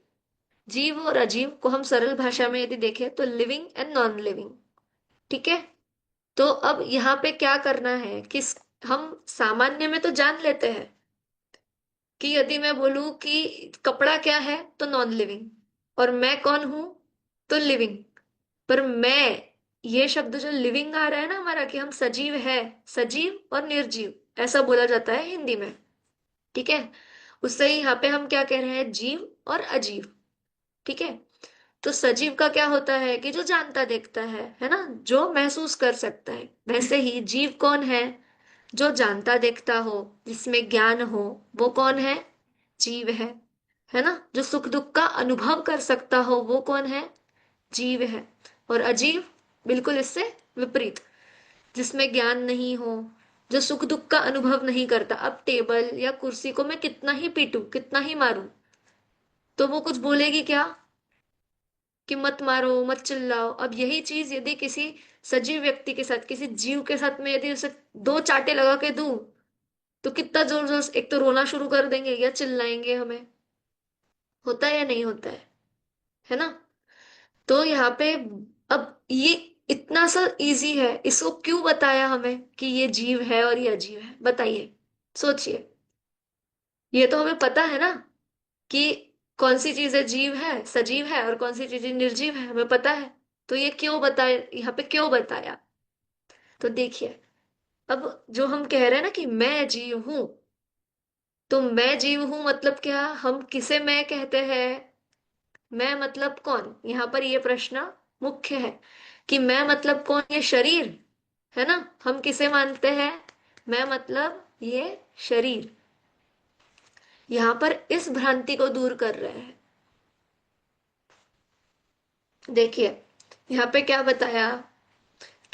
जीव और अजीव को हम सरल भाषा में यदि देखें तो लिविंग एंड नॉन लिविंग, ठीक है? तो अब यहाँ पे क्या करना है, किस, हम सामान्य में तो जान लेते हैं कि यदि मैं बोलूं कि कपड़ा क्या है, तो नॉन लिविंग, और मैं कौन हूं, तो लिविंग। पर मैं, ये शब्द जो लिविंग आ रहा है ना हमारा, कि हम सजीव है, सजीव और निर्जीव, ऐसा बोला जाता है हिंदी में, ठीक है? उससे ही यहाँ पे हम क्या कह रहे हैं, जीव और अजीव, ठीक है? तो सजीव का क्या होता है कि जो जानता देखता है ना, जो महसूस कर सकता है। वैसे ही जीव कौन है? जो जानता देखता हो, जिसमें ज्ञान हो, वो कौन है? जीव है ना? जो सुख दुख का अनुभव कर सकता हो, वो कौन है? जीव है। और अजीव बिल्कुल इससे विपरीत, जिसमें ज्ञान नहीं हो, जो सुख दुख का अनुभव नहीं करता। अब टेबल या कुर्सी को मैं कितना ही पीटूं, कितना ही मारूं, तो वो कुछ बोलेगी क्या? कि मत मारो, मत चिल्लाओ। अब यही चीज यदि किसी सजीव व्यक्ति के साथ, किसी जीव के साथ में यदि उसे 2 चांटे लगा के दूं, तो कितना जोर जोर से एक तो रोना शुरू कर देंगे या चिल्लाएंगे हमें। होता है या नहीं होता है ना? तो यहाँ पे, अब ये इतना सा इजी है, इसको क्यों बताया हमें कि ये जीव है और ये अजीव है? बताइए, सोचिए। ये तो हमें पता है ना कि कौन सी चीजें जीव है, सजीव है, और कौन सी चीजें निर्जीव है, हमें पता है। तो ये क्यों बताया, यहाँ पे क्यों बताया? तो देखिए, अब जो हम कह रहे हैं ना कि मैं जीव हूं, तो मैं जीव हूं मतलब क्या? हम किसे मैं कहते हैं? मैं मतलब कौन? यहाँ पर ये प्रश्न मुख्य है कि मैं मतलब कौन? ये शरीर, है ना? हम किसे मानते हैं? मैं मतलब ये शरीर। यहाँ पर इस भ्रांति को दूर कर रहे हैं। देखिए, यहाँ पे क्या बताया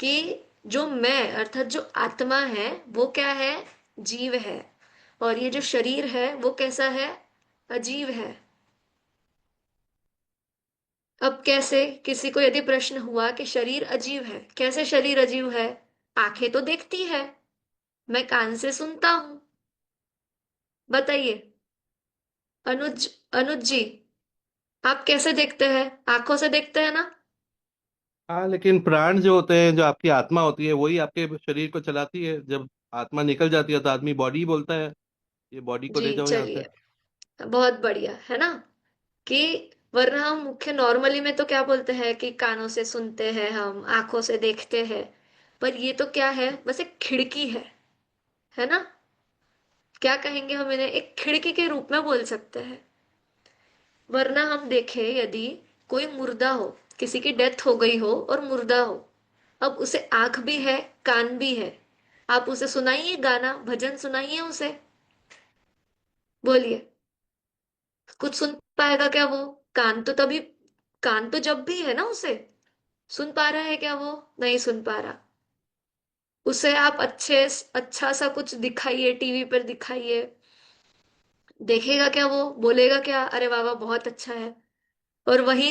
कि जो मैं अर्थात जो आत्मा है, वो क्या है? जीव है। और ये जो शरीर है वो कैसा है? अजीव है। अब कैसे, किसी को यदि प्रश्न हुआ कि शरीर अजीव है, कैसे शरीर अजीव है? आंखें तो देखती है, मैं कान से सुनता हूं। बताइए, अनुज, अनुज जी, आप कैसे देखते हैं? आंखों से देखते हैं ना?
हाँ, लेकिन प्राण जो होते हैं, जो आपकी आत्मा होती है, वही आपके शरीर को चलाती है। जब आत्मा निकल जाती है तो आदमी बॉडी बोलता है, ये बॉडी को
जी
ले जाओ यहाँ से।
चलिए, बहुत बढ़िया है ना। कि वरना हम मुख्य नॉर्मली में तो क्या बोलते हैं कि कानों से सुनते हैं, हम आंखों से देखते हैं, पर ये तो क्या है, बस एक खिड़की है ना। क्या कहेंगे हम इन्हें, एक खिड़की के रूप में बोल सकते हैं। वरना हम देखें, यदि कोई मुर्दा हो, किसी की डेथ हो गई हो और मुर्दा हो, अब उसे आंख भी है, कान भी है, आप उसे सुनाइए गाना भजन, सुनाइए उसे, बोलिए, कुछ सुन पाएगा क्या वो? कान तो तभी, कान तो जब भी है ना उसे, सुन पा रहा है क्या वो? नहीं सुन पा रहा। उसे आप अच्छा सा कुछ दिखाइए, टीवी पर दिखाइए, देखेगा क्या वो? बोलेगा क्या, अरे वाह वाह बहुत अच्छा है? और वही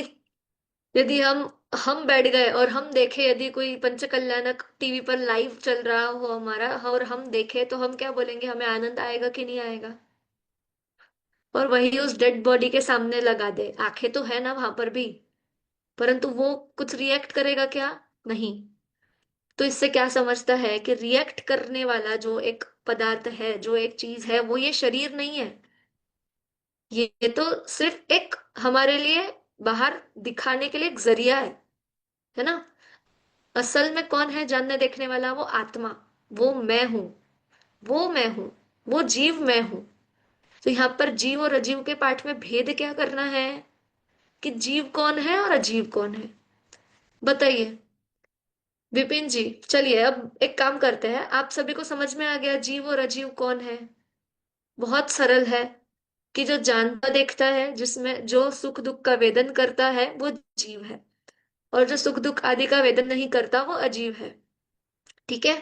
यदि हम बैठ गए और हम देखे, यदि कोई पंचकल्याणक टीवी पर लाइव चल रहा हो हमारा, और हम देखे, तो हम क्या बोलेंगे, हमें आनंद आएगा कि नहीं आएगा? और वही उस डेड बॉडी के सामने लगा दे, आंखें तो है ना वहां पर भी, परंतु वो कुछ रिएक्ट करेगा क्या? नहीं। तो इससे क्या समझता है कि रिएक्ट करने वाला जो एक पदार्थ है, जो एक चीज है, वो ये शरीर नहीं है। ये तो सिर्फ एक हमारे लिए बाहर दिखाने के लिए एक जरिया है ना। असल में कौन है जानने देखने वाला? वो आत्मा, वो मैं हूं, वो मैं हूं, वो जीव मैं हूं। तो यहाँ पर जीव और अजीव के पाठ में भेद क्या करना है, कि जीव कौन है और अजीव कौन है, बताइए विपिन जी। चलिए अब एक काम करते हैं, आप सभी को समझ में आ गया जीव और अजीव कौन है? बहुत सरल है, कि जो जानता देखता है, जिसमें जो सुख दुख का वेदन करता है, वो जीव है, और जो सुख दुख आदि का वेदन नहीं करता, वो अजीव है। ठीक है।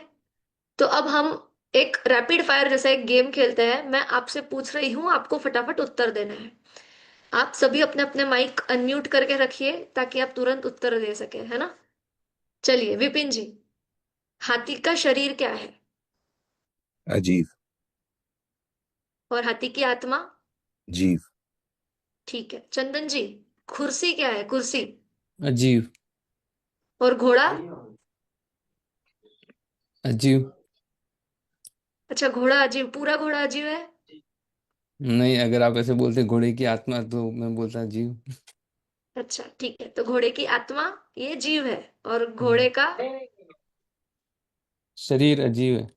तो अब हम एक रैपिड फायर जैसा एक गेम खेलते हैं। मैं आपसे पूछ रही हूँ, आपको फटाफट उत्तर देना है। आप सभी अपने अपने माइक अनम्यूट करके रखिए, ताकि आप तुरंत उत्तर दे सके, है ना। चलिए विपिन जी, हाथी का शरीर क्या है?
अजीब।
और हाथी की आत्मा?
जीव।
ठीक है। चंदन जी, कुर्सी क्या है, कुर्सी?
अजीब।
और घोड़ा?
अजीब।
अच्छा, घोड़ा अजीब, पूरा घोड़ा अजीब है?
नहीं, अगर आप ऐसे बोलते घोड़े की आत्मा तो मैं बोलता अजीब।
अच्छा ठीक है, तो घोड़े की आत्मा ये जीव है, और
हम्म,
घोड़े का?
शरीर अजीब है।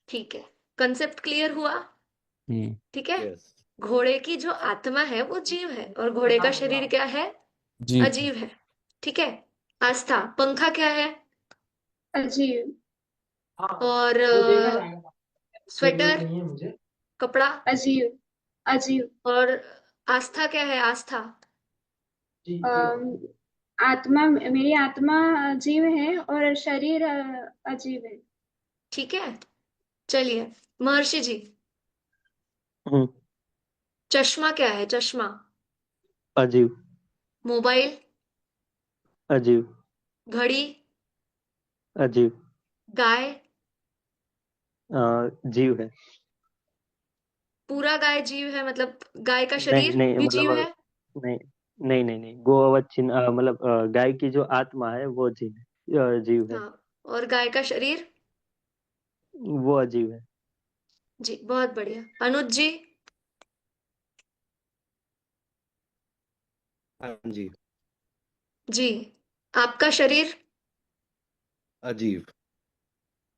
ठीक है, कंसेप्ट क्लियर हुआ।
हम्म।
ठीक है।
यस।
घोड़े की जो आत्मा है वो जीव है, और घोड़े का शरीर क्या है?
जीव।
अजीब है। ठीक है। आस्था, पंखा क्या है?
अजीब।
और स्वेटर, कपड़ा?
अजीब। अजीब।
और आस्था क्या है, आस्था?
अम, आत्मा, मेरी आत्मा अजीब है और शरीर अजीब है।
ठीक है। चलिए महर्षि जी,
हम्म।
चश्मा क्या है, चश्मा?
अजीब।
मोबाइल?
अजीब।
घड़ी?
अजीब।
गाय?
जीव है।
पूरा गाय जीव है, मतलब गाय का
नहीं
शरीर
नहीं,
भी
मतलब
जीव है?
नहीं नहीं नहीं नहीं, गोअवच्छिन्न मतलब गाय की जो आत्मा है वो जीव है, जीव है।
हाँ। और गाय का शरीर?
वो अजीब है।
जी बहुत बढ़िया। अनुज जी?
हाँ जी।
जी, आपका शरीर?
अजीब।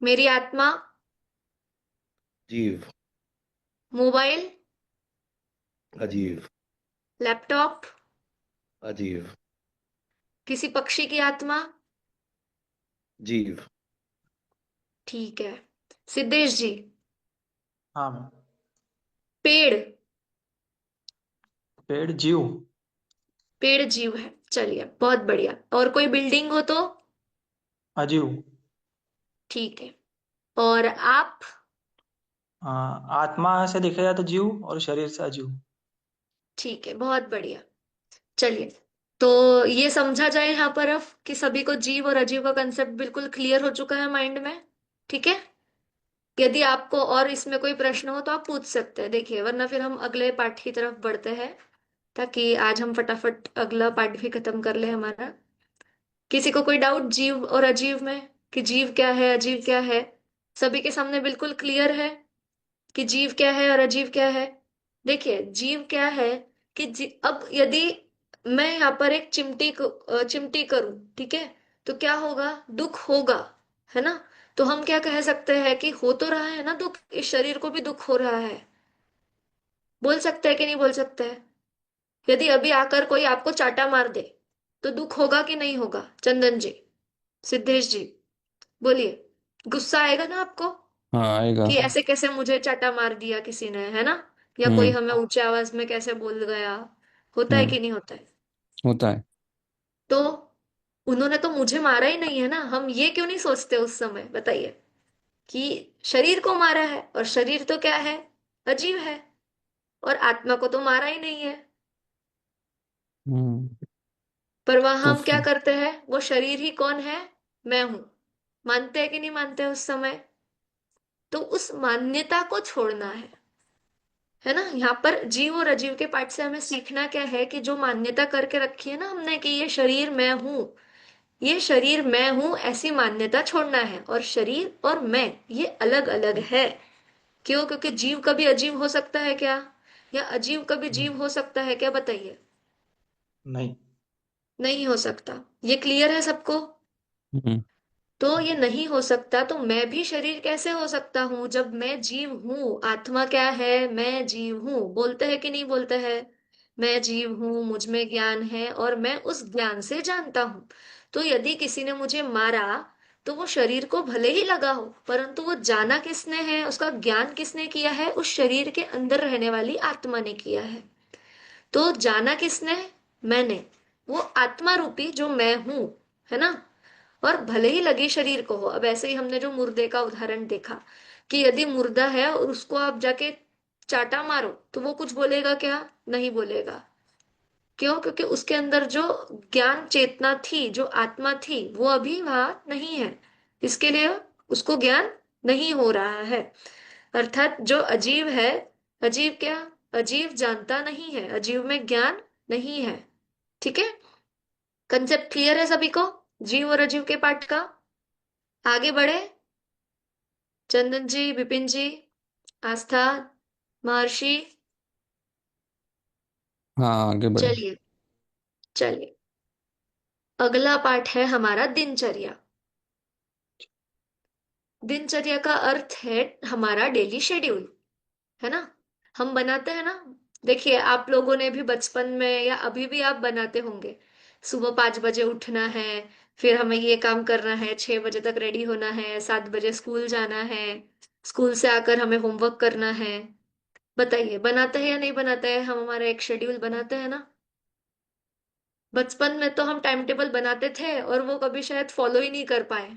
मेरी आत्मा?
जीव।
मोबाइल?
अजीब।
लैपटॉप?
अजीब।
किसी पक्षी की आत्मा?
जीव।
ठीक है। सिद्धेश जी,
हाँ मैम।
पेड़?
पेड़ जीव।
पेड़ जीव है, चलिए बहुत बढ़िया। और कोई बिल्डिंग हो तो?
अजीव।
ठीक है। और आप?
आत्मा से देखा जाए तो जीव, और शरीर से अजीव।
ठीक है, बहुत बढ़िया। चलिए, तो ये समझा जाए यहाँ पर अब, कि सभी को जीव और अजीव का कंसेप्ट बिल्कुल क्लियर हो चुका है माइंड में। ठीक है। यदि आपको और इसमें कोई प्रश्न हो तो आप पूछ सकते हैं, देखिए, वरना फिर हम अगले पाठ की तरफ बढ़ते हैं, ताकि आज हम फटाफट अगला पार्ट भी खत्म कर ले हमारा। किसी को कोई डाउट जीव और अजीव में, कि जीव क्या है अजीव क्या है? सभी के सामने बिल्कुल क्लियर है कि जीव क्या है और अजीव क्या है। देखिए जीव क्या है कि अब यदि मैं यहाँ पर एक चिमटी करूं, ठीक है, तो क्या होगा? दुख होगा, है ना? तो हम क्या कह सकते हैं कि हो तो रहा है ना दुख, इस शरीर को भी दुख हो रहा है। बोल सकते हैं कि नहीं बोल सकते हैं? यदि अभी आकर कोई आपको चाटा मार दे तो दुख होगा कि नहीं होगा? चंदन जी, सिद्धेश जी, बोलिए। गुस्सा आएगा ना आपको
हाँ आएगा।
कि ऐसे कैसे मुझे चाटा मार दिया किसी ने, है ना? या कोई
हम्म।
हमें ऊंचे आवाज में कैसे बोल गया। होता है
हम्म।
कि नहीं होता है?
होता है।
तो उन्होंने तो मुझे मारा ही नहीं है ना, हम ये क्यों नहीं सोचते उस समय, बताइए, कि शरीर को मारा है, और शरीर तो क्या है? अजीब है। और आत्मा को तो मारा ही नहीं है।
हम्म।
पर वहां
तो
हम क्या करते हैं? वो शरीर ही कौन है? मैं हूं। मानते हैं कि नहीं मानते उस समय? तो उस मान्यता को छोड़ना है ना? यहाँ पर जीव और अजीव के पाठ से हमें सीखना क्या है? कि जो मान्यता करके रखी है ना हमने कि ये शरीर मैं हूं, ये शरीर मैं हूं, ऐसी मान्यता छोड़ना है। और शरीर और मैं ये अलग अलग है। क्यों? क्योंकि जीव कभी अजीव हो सकता है क्या? या अजीव कभी जीव हो सकता है क्या? बताइए।
नहीं।
नहीं हो सकता। ये क्लियर है सबको?
हम्म।
तो ये नहीं हो सकता, तो मैं भी शरीर कैसे हो सकता हूं जब मैं जीव हूं? आत्मा क्या है? मैं जीव हूं। बोलते हैं कि नहीं बोलते हैं? मैं जीव हूं, मुझ में ज्ञान है और मैं उस ज्ञान से जानता हूं। तो यदि किसी ने मुझे मारा तो वो शरीर को भले ही लगा हो, परंतु वो जाना किसने है, उसका ज्ञान किसने किया है? उस शरीर के अंदर रहने वाली आत्मा ने किया है। तो जाना किसने? मैंने। वो आत्मा रूपी जो मैं हूं, है ना? और भले ही लगे शरीर को हो। अब ऐसे ही हमने जो मुर्दे का उदाहरण देखा, कि यदि मुर्दा है और उसको आप जाके चाटा मारो तो वो कुछ बोलेगा क्या? नहीं बोलेगा। क्यों? क्योंकि उसके अंदर जो ज्ञान चेतना थी, जो आत्मा थी, वो अभी वहां नहीं है। इसके लिए उसको ज्ञान नहीं हो रहा है। अर्थात जो अजीव है, अजीव क्या? अजीव जानता नहीं है, अजीव में ज्ञान नहीं है। ठीक है? कंसेप्ट क्लियर है सभी को? जीव और अजीव के पाठ का। आगे बढ़े। चंदन जी, विपिन जी, आस्था, महर्षि।
हाँ आगे बढ़े।
चलिए, चलिए, अगला पाठ है हमारा दिनचर्या। दिनचर्या का अर्थ है हमारा डेली शेड्यूल, है ना? हम बनाते हैं ना। देखिए आप लोगों ने भी बचपन में या अभी भी आप बनाते होंगे। सुबह 5 बजे उठना है, फिर हमें ये काम करना है, 6 बजे तक रेडी होना है, 7 बजे स्कूल जाना है, स्कूल से आकर हमें होमवर्क करना है। बताइए बनाते हैं या नहीं बनाते हैं? हम हमारा एक शेड्यूल बनाते हैं ना। बचपन में तो हम टाइम टेबल बनाते थे और वो कभी शायद फॉलो ही नहीं कर पाए,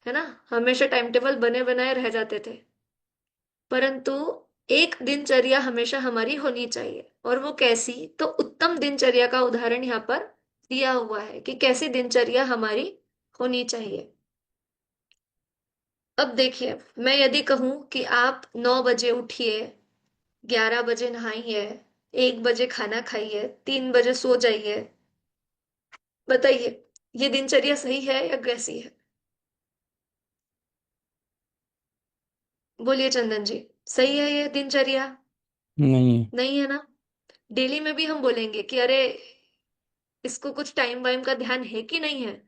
है ना? हमेशा टाइम टेबल बने बनाए रह जाते थे। परंतु एक दिनचर्या हमेशा हमारी होनी चाहिए। और वो कैसी? तो उत्तम दिनचर्या का उदाहरण यहाँ पर दिया हुआ है कि कैसी दिनचर्या हमारी होनी चाहिए। अब देखिए, मैं यदि कहूं कि आप 9 बजे उठिए, 11 बजे नहाइए, 1 बजे खाना खाइए, 3 बजे सो जाइए, बताइए ये दिनचर्या सही है या कैसी है? बोलिए चंदन जी, सही है ये दिनचर्या?
नहीं है।
नहीं है ना? डेली में भी हम बोलेंगे कि अरे इसको कुछ टाइम वाइम का ध्यान है कि नहीं है?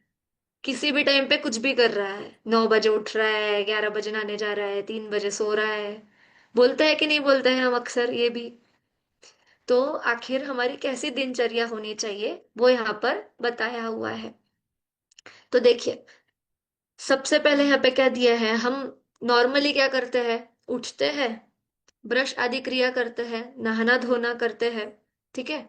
किसी भी टाइम पे कुछ भी कर रहा है, 9 बजे उठ रहा है, 11 बजे नहाने जा रहा है, 3 बजे सो रहा है। बोलते हैं कि नहीं बोलते हैं हम अक्सर ये भी? तो आखिर हमारी कैसी दिनचर्या होनी चाहिए वो यहाँ पर बताया हुआ है। तो देखिए, सबसे पहले यहाँ पे क्या दिया है? हम नॉर्मली क्या करते हैं? उठते हैं, ब्रश आदि क्रिया करते हैं, नहाना धोना करते हैं, ठीक है?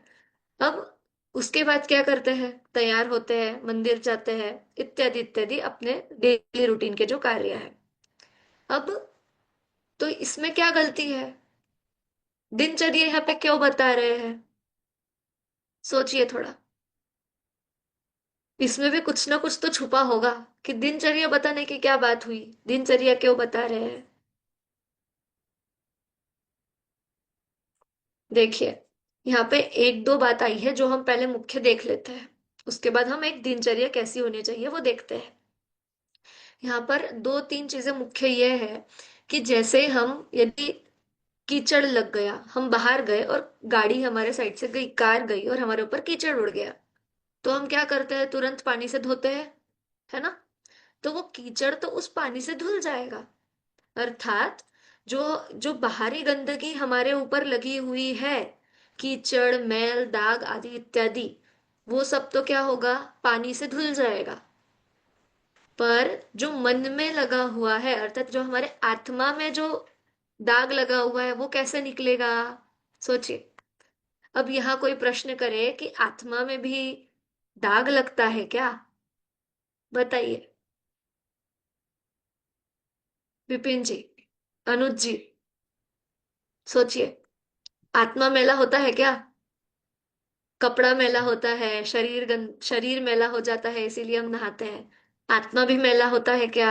अब उसके बाद क्या करते हैं? तैयार होते हैं, मंदिर जाते हैं, इत्यादि इत्यादि अपने डेली रूटीन के जो कार्य है। अब तो इसमें क्या गलती है? दिनचर्या यहाँ पे क्यों बता रहे हैं? सोचिए थोड़ा। इसमें भी कुछ ना कुछ तो छुपा होगा कि दिनचर्या बताने की क्या बात हुई, दिनचर्या क्यों बता रहे हैं? देखिए, यहाँ पे एक दो बात आई है जो हम पहले मुख्य देख लेते हैं, उसके बाद हम एक दिनचर्या कैसी होनी चाहिए वो देखते हैं। यहाँ पर दो तीन चीजें मुख्य ये है कि जैसे हम यदि कीचड़ लग गया, हम बाहर गए और गाड़ी हमारे साइड से गई, कार गई और हमारे ऊपर कीचड़ उड़ गया, तो हम क्या करते हैं, तुरंत पानी से धोते हैं, है ना। तो वो कीचड़ तो उस पानी से धुल जाएगा। अर्थात जो जो बाहरी गंदगी हमारे ऊपर लगी हुई है, कीचड़, मैल, दाग आदि इत्यादि, वो सब तो क्या होगा, पानी से धुल जाएगा। पर जो मन में लगा हुआ है, अर्थात जो हमारे आत्मा में जो दाग लगा हुआ है, वो कैसे निकलेगा। सोचिए। अब यहाँ कोई प्रश्न करे कि आत्मा में भी दाग लगता है क्या, बताइए। विपिन जी, अनुज जी, सोचिए। आत्मा मैला होता है क्या। कपड़ा मैला होता है, शरीर मैला हो जाता है इसीलिए हम नहाते हैं। आत्मा भी मैला होता है क्या।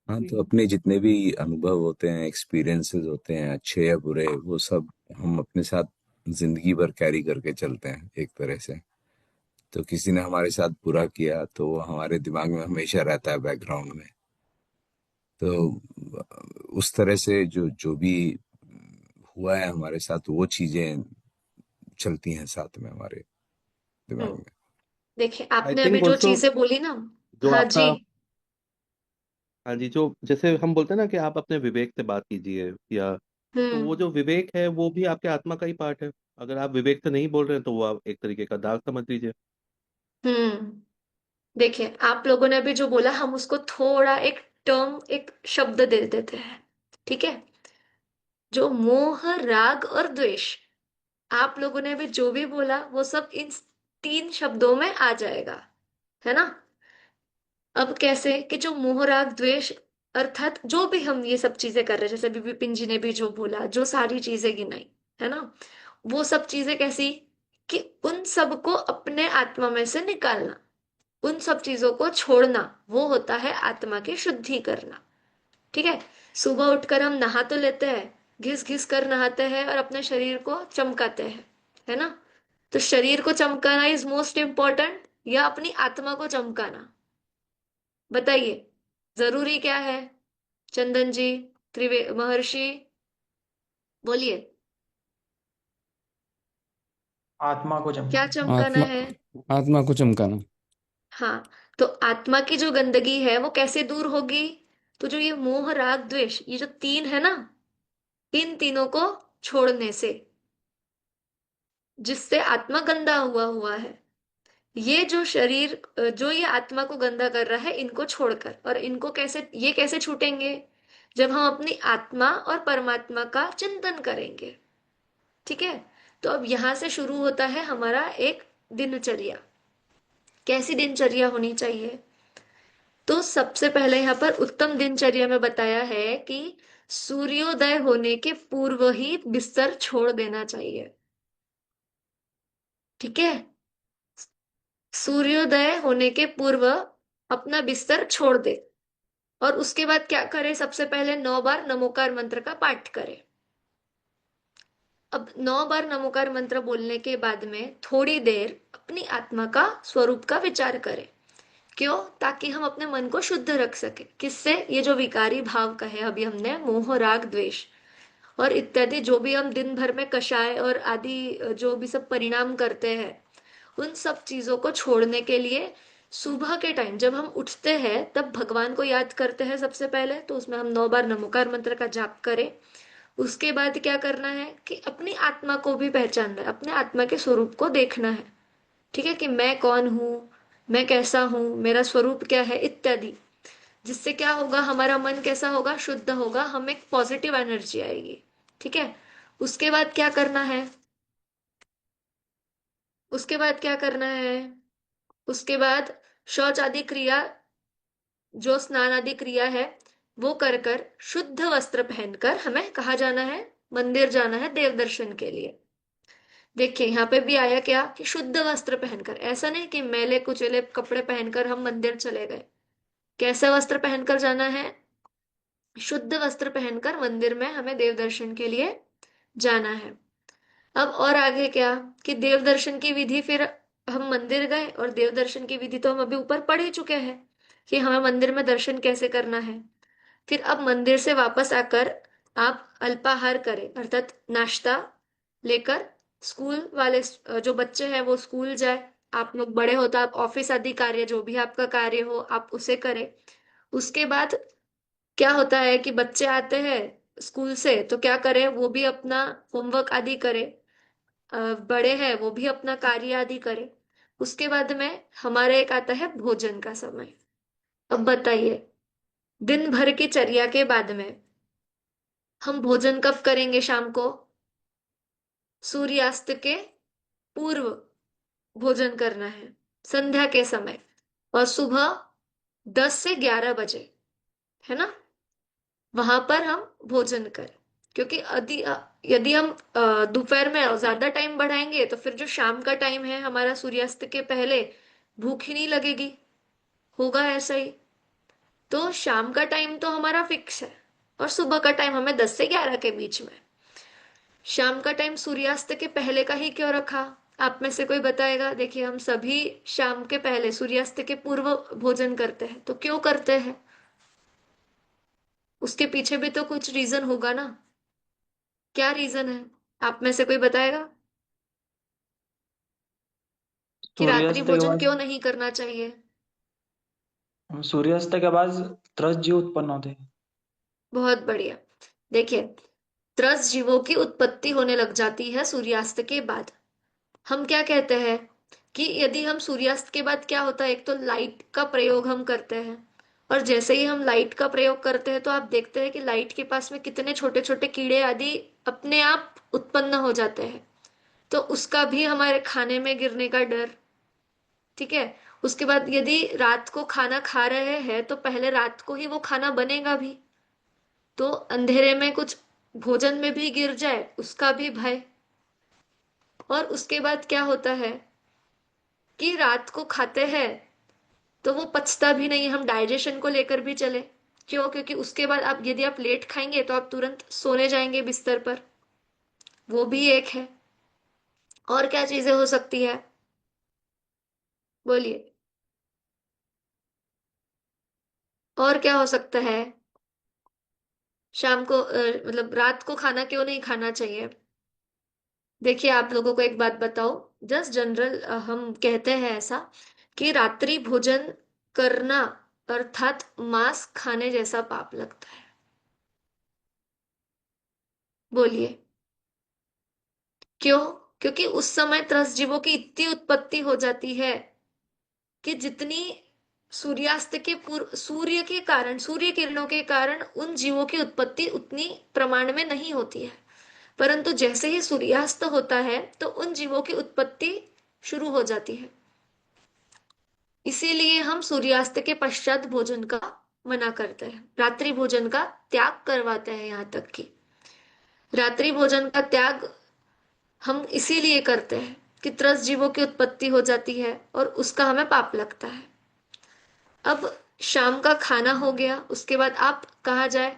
हाँ, तो अपने जितने भी अनुभव होते हैं, एक्सपीरियंसेस होते हैं, अच्छे या बुरे, वो सब हम अपने साथ जिंदगी भर कैरी करके चलते हैं एक तरह से। तो किसी ने हमारे साथ बुरा किया तो वो हमारे दिमाग में हमेशा रहता है, बैकग्राउंड में। तो उस तरह से जो जो भी हुआ है हमारे साथ, वो चीजें चलती हैं साथ में हमारे दिमाग
हम्म।
में।
देखिए
आई
आपने अभी
थिंक
जो
ऑल्सो
चीजें बोली ना।
जो
हाँ
आपका,
जी।
हाँ जी, जो जैसे हम बोलते हैं ना कि आप अपने विवेक से बात कीजिए, या तो
हम्म।
वो जो विवेक है वो भी आपके आत्मा का ही पार्ट है। अगर आप विवेक से नहीं बोल रहे हैं तो वो आप एक तरीके का दाग समझ लीजिए।
हम्म। देखिए आप लोगों ने अभी जो बोला, हम उसको थोड़ा एक टर्म, एक शब्द दे देते हैं, ठीक है। जो मोह, राग और द्वेष, आप लोगों ने अभी जो भी बोला वो सब इन तीन शब्दों में आ जाएगा, है ना। अब कैसे कि जो मोह, राग, द्वेष, अर्थात जो भी हम ये सब चीजें कर रहे हैं, जैसे अभी विपिन जी ने भी जो बोला, जो सारी चीजें गिनाई, है ना, वो सब चीजें कैसी, कि उन सबको अपने आत्मा में से निकालना, उन सब चीजों को छोड़ना, वो होता है आत्मा की शुद्धि करना। ठीक है। सुबह उठकर हम नहा तो लेते हैं, घिस घिस कर नहाते हैं और अपने शरीर को चमकाते हैं, है ना। तो शरीर को चमकाना इज मोस्ट इम्पोर्टेंट या अपनी आत्मा को चमकाना, बताइए। जरूरी क्या है। चंदन जी, त्रिवे महर्षि, बोलिए।
आत्मा को
क्या
चमकाना।
चमकाना
आत्मा
है।
आत्मा को चमकाना।
हाँ। तो आत्मा की जो गंदगी है वो कैसे दूर होगी। तो जो ये मोह, राग, द्वेष, ये जो तीन है ना, इन तीनों को छोड़ने से, जिससे आत्मा गंदा हुआ हुआ है, ये जो शरीर, जो ये आत्मा को गंदा कर रहा है, इनको छोड़कर, और इनको कैसे, ये कैसे छूटेंगे, जब हम अपनी आत्मा और परमात्मा का चिंतन करेंगे। ठीक है। तो अब यहां से शुरू होता है हमारा एक दिनचर्या। कैसी दिनचर्या होनी चाहिए। तो सबसे पहले यहाँ पर उत्तम दिनचर्या में बताया है कि सूर्योदय होने के पूर्व ही बिस्तर छोड़ देना चाहिए। ठीक है। सूर्योदय होने के पूर्व अपना बिस्तर छोड़ दे, और उसके बाद क्या करे, सबसे पहले 9 बार नमोकार मंत्र का पाठ करे। अब 9 बार नमोकार मंत्र बोलने के बाद में थोड़ी देर अपनी आत्मा का स्वरूप का विचार करें। क्यों, ताकि हम अपने मन को शुद्ध रख सके, किससे, ये जो विकारी भाव कहे अभी हमने, मोह, राग, द्वेष और इत्यादि, जो भी हम दिन भर में कषाय और आदि जो भी सब परिणाम करते हैं, उन सब चीजों को छोड़ने के लिए सुबह के टाइम जब हम उठते हैं तब भगवान को याद करते हैं सबसे पहले, तो उसमें हम 9 बार नमोकार मंत्र का जाप करें। उसके बाद क्या करना है कि अपनी आत्मा को भी पहचानना है, अपने आत्मा के स्वरूप को देखना है। ठीक है, कि मैं कौन हूँ, मैं कैसा हूँ, मेरा स्वरूप क्या है इत्यादि। जिससे क्या होगा, हमारा मन कैसा होगा, शुद्ध होगा, हमें एक पॉजिटिव एनर्जी आएगी। ठीक है। उसके बाद क्या करना है, उसके बाद क्या करना है, उसके बाद शौच आदि क्रिया, जो स्नान आदि क्रिया है, वो कर कर शुद्ध वस्त्र पहनकर हमें कहाँ जाना है, मंदिर जाना है देव दर्शन के लिए। देखिए यहाँ पे भी आया क्या कि शुद्ध वस्त्र पहनकर, ऐसा नहीं कि मैले कुचेले कपड़े पहनकर हम मंदिर चले गए। कैसे वस्त्र पहनकर जाना है, शुद्ध वस्त्र पहनकर मंदिर में हमें देव दर्शन के लिए जाना है। अब और आगे क्या, कि देव दर्शन की विधि फिर हम मंदिर गए और देव दर्शन की विधि तो हम अभी ऊपर पढ़ ही चुके हैं कि हमें मंदिर में दर्शन कैसे करना है। फिर अब मंदिर से वापस आकर आप अल्पाहार करें, अर्थात नाश्ता लेकर स्कूल वाले जो बच्चे हैं वो स्कूल जाए। आप लोग बड़े हो तो आप ऑफिस आदि कार्य, जो भी आपका कार्य हो आप उसे करें। उसके बाद क्या होता है कि बच्चे आते हैं स्कूल से तो क्या करें, वो भी अपना होमवर्क आदि करें। बड़े हैं वो भी अपना कार्य आदि करें। उसके बाद में हमारे एक आता है भोजन का समय। अब बताइए, दिन भर की चर्या के बाद में हम भोजन कब करेंगे? शाम को सूर्यास्त के पूर्व भोजन करना है, संध्या के समय, और सुबह 10 से 11 बजे, है ना, वहां पर हम भोजन करें। क्योंकि यदि हम दोपहर में ज्यादा टाइम बढ़ाएंगे तो फिर जो शाम का टाइम है हमारा सूर्यास्त के पहले, भूख ही नहीं लगेगी, होगा ऐसा ही। तो शाम का टाइम तो हमारा फिक्स है, और सुबह का टाइम हमें 10 से 11 के बीच में। शाम का टाइम सूर्यास्त के पहले का ही क्यों रखा? आप में से कोई बताएगा? देखिए, हम सभी शाम के पहले सूर्यास्त के पूर्व भोजन करते हैं, तो क्यों करते हैं? उसके पीछे भी तो कुछ रीजन होगा ना। क्या रीजन है? आप में से कोई बताएगा कि रात्रि
सूर्यास्त के
भोजन
बाद
क्यों नहीं करना चाहिए?
सूर्यास्त के बाद त्रस्त जीव उत्पन्न होते हैं।
बहुत बढ़िया। देखिए, त्रस्त जीवों की उत्पत्ति होने लग जाती है सूर्यास्त के बाद। हम क्या कहते हैं कि यदि हम सूर्यास्त के बाद, क्या होता है, एक तो लाइट का प्रयोग हम करते हैं, और जैसे ही हम लाइट का प्रयोग करते हैं तो आप देखते हैं कि लाइट के पास में कितने छोटे छोटे कीड़े आदि अपने आप उत्पन्न हो जाते हैं। तो उसका भी हमारे खाने में गिरने का डर। ठीक है। उसके बाद यदि रात को खाना खा रहे हैं तो पहले रात को ही वो खाना बनेगा भी, तो अंधेरे में कुछ भोजन में भी गिर जाए उसका भी भय। और उसके बाद क्या होता है कि रात को खाते हैं तो वो पचता भी नहीं, हम डाइजेशन को लेकर भी चले। क्यों? क्योंकि उसके बाद आप, यदि आप लेट खाएंगे तो आप तुरंत सोने जाएंगे बिस्तर पर, वो भी एक है। और क्या चीजें हो सकती है, बोलिए, और क्या हो सकता है? शाम को मतलब रात को खाना क्यों नहीं खाना चाहिए? देखिए, आप लोगों को एक बात बताओ, जस्ट जनरल हम कहते हैं ऐसा कि रात्रि भोजन करना अर्थात मांस खाने जैसा पाप लगता है। बोलिए क्यों? क्योंकि उस समय त्रस्त जीवों की इतनी उत्पत्ति हो जाती है कि जितनी सूर्यास्त के पूर्व, सूर्य के कारण, सूर्य किरणों के कारण उन जीवों की उत्पत्ति उतनी प्रमाण में नहीं होती है। परंतु जैसे ही सूर्यास्त होता है तो उन जीवों की उत्पत्ति शुरू हो जाती है। इसीलिए हम सूर्यास्त के पश्चात भोजन का मना करते हैं, रात्रि भोजन का त्याग करवाते हैं। यहाँ तक कि रात्रि भोजन का त्याग हम इसीलिए करते हैं कि त्रस्त जीवों की उत्पत्ति हो जाती है और उसका हमें पाप लगता है। अब शाम का खाना हो गया, उसके बाद आप कहाँ जाए?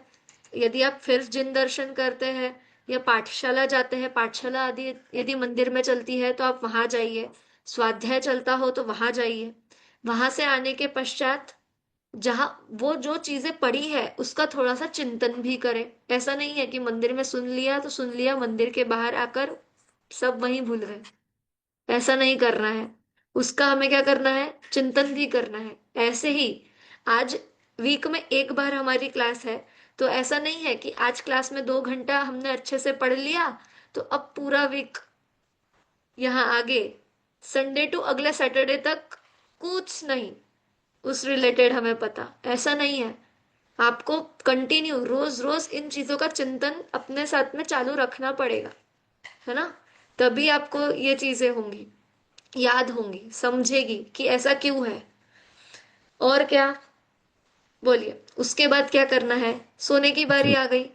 यदि आप फिर जिन दर्शन करते हैं या पाठशाला जाते हैं, पाठशाला आदि यदि मंदिर में चलती है तो आप वहां जाइए। स्वाध्याय चलता हो तो वहां जाइए। वहां से आने के पश्चात जहाँ वो जो चीजें पढ़ी है उसका थोड़ा सा चिंतन भी करें। ऐसा नहीं है कि मंदिर में सुन लिया तो सुन लिया, मंदिर के बाहर आकर सब वहीं भूल गए। ऐसा नहीं करना है। उसका हमें क्या करना है? चिंतन भी करना है। ऐसे ही आज वीक में एक बार हमारी क्लास है, तो ऐसा नहीं है कि आज क्लास में 2 घंटा हमने अच्छे से पढ़ लिया तो अब पूरा वीक यहाँ आगे संडे टू अगले सैटरडे तक कुछ नहीं उस रिलेटेड हमें पता। ऐसा नहीं है। आपको कंटिन्यू रोज रोज इन चीजों का चिंतन अपने साथ में चालू रखना पड़ेगा, है ना। तभी आपको ये चीजें होंगी, याद होंगी, समझेगी कि ऐसा क्यों है। और क्या, बोलिए। उसके बाद क्या करना है? सोने की
अच्छा,
बारी आ गई,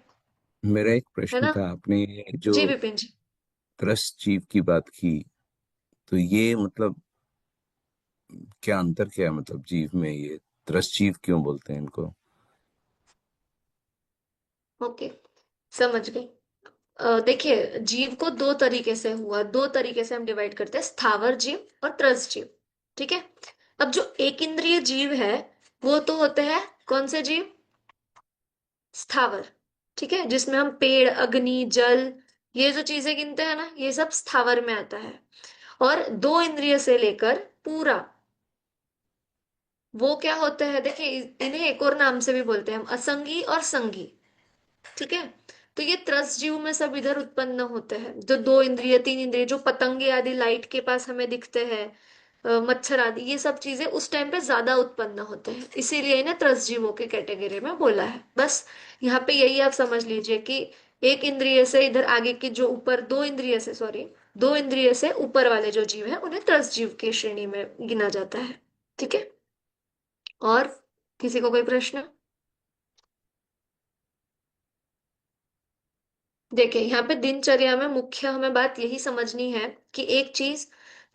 मेरा एक
है
प्रश्न
ना।
था। आपने जो
जी विपिन जी।
त्रस्त जीव की बात की, तो ये मतलब क्या अंतर, क्या है मतलब जीव में, ये त्रस्त जीव क्यों बोलते हैं इनको?
ओके, समझ गई। देखिए जीव को दो तरीके से हुआ, दो तरीके से हम डिवाइड करते हैं, स्थावर जीव और त्रस जीव। ठीक है। अब जो एक इंद्रिय जीव है वो तो होते हैं कौन से जीव? स्थावर। ठीक है, जिसमें हम पेड़, अग्नि, जल, ये जो चीजें गिनते हैं ना, ये सब स्थावर में आता है। और दो इंद्रिय से लेकर पूरा, वो क्या होते हैं? देखिए इन्हें एक और नाम से भी बोलते हैं हम, असंगी और संगी। ठीक है। तो ये त्रस जीव में सब इधर उत्पन्न होते हैं, जो दो इंद्रिय, तीन इंद्रिय, जो पतंगे आदि लाइट के पास हमें दिखते हैं, मच्छर आदि, ये सब चीजें उस टाइम पे ज्यादा उत्पन्न होते हैं, इसीलिए इन्हें त्रस जीवों के कैटेगरी में बोला है। बस यहाँ पे यही आप समझ लीजिए कि एक इंद्रिय से इधर आगे की जो ऊपर, दो इंद्रिय से, सॉरी, दो इंद्रिय से ऊपर वाले जो जीव है उन्हें त्रस जीव की श्रेणी में गिना जाता है। ठीक है। और किसी को कोई प्रश्न? देखिए यहाँ पे दिनचर्या में मुख्य हमें बात यही समझनी है कि एक चीज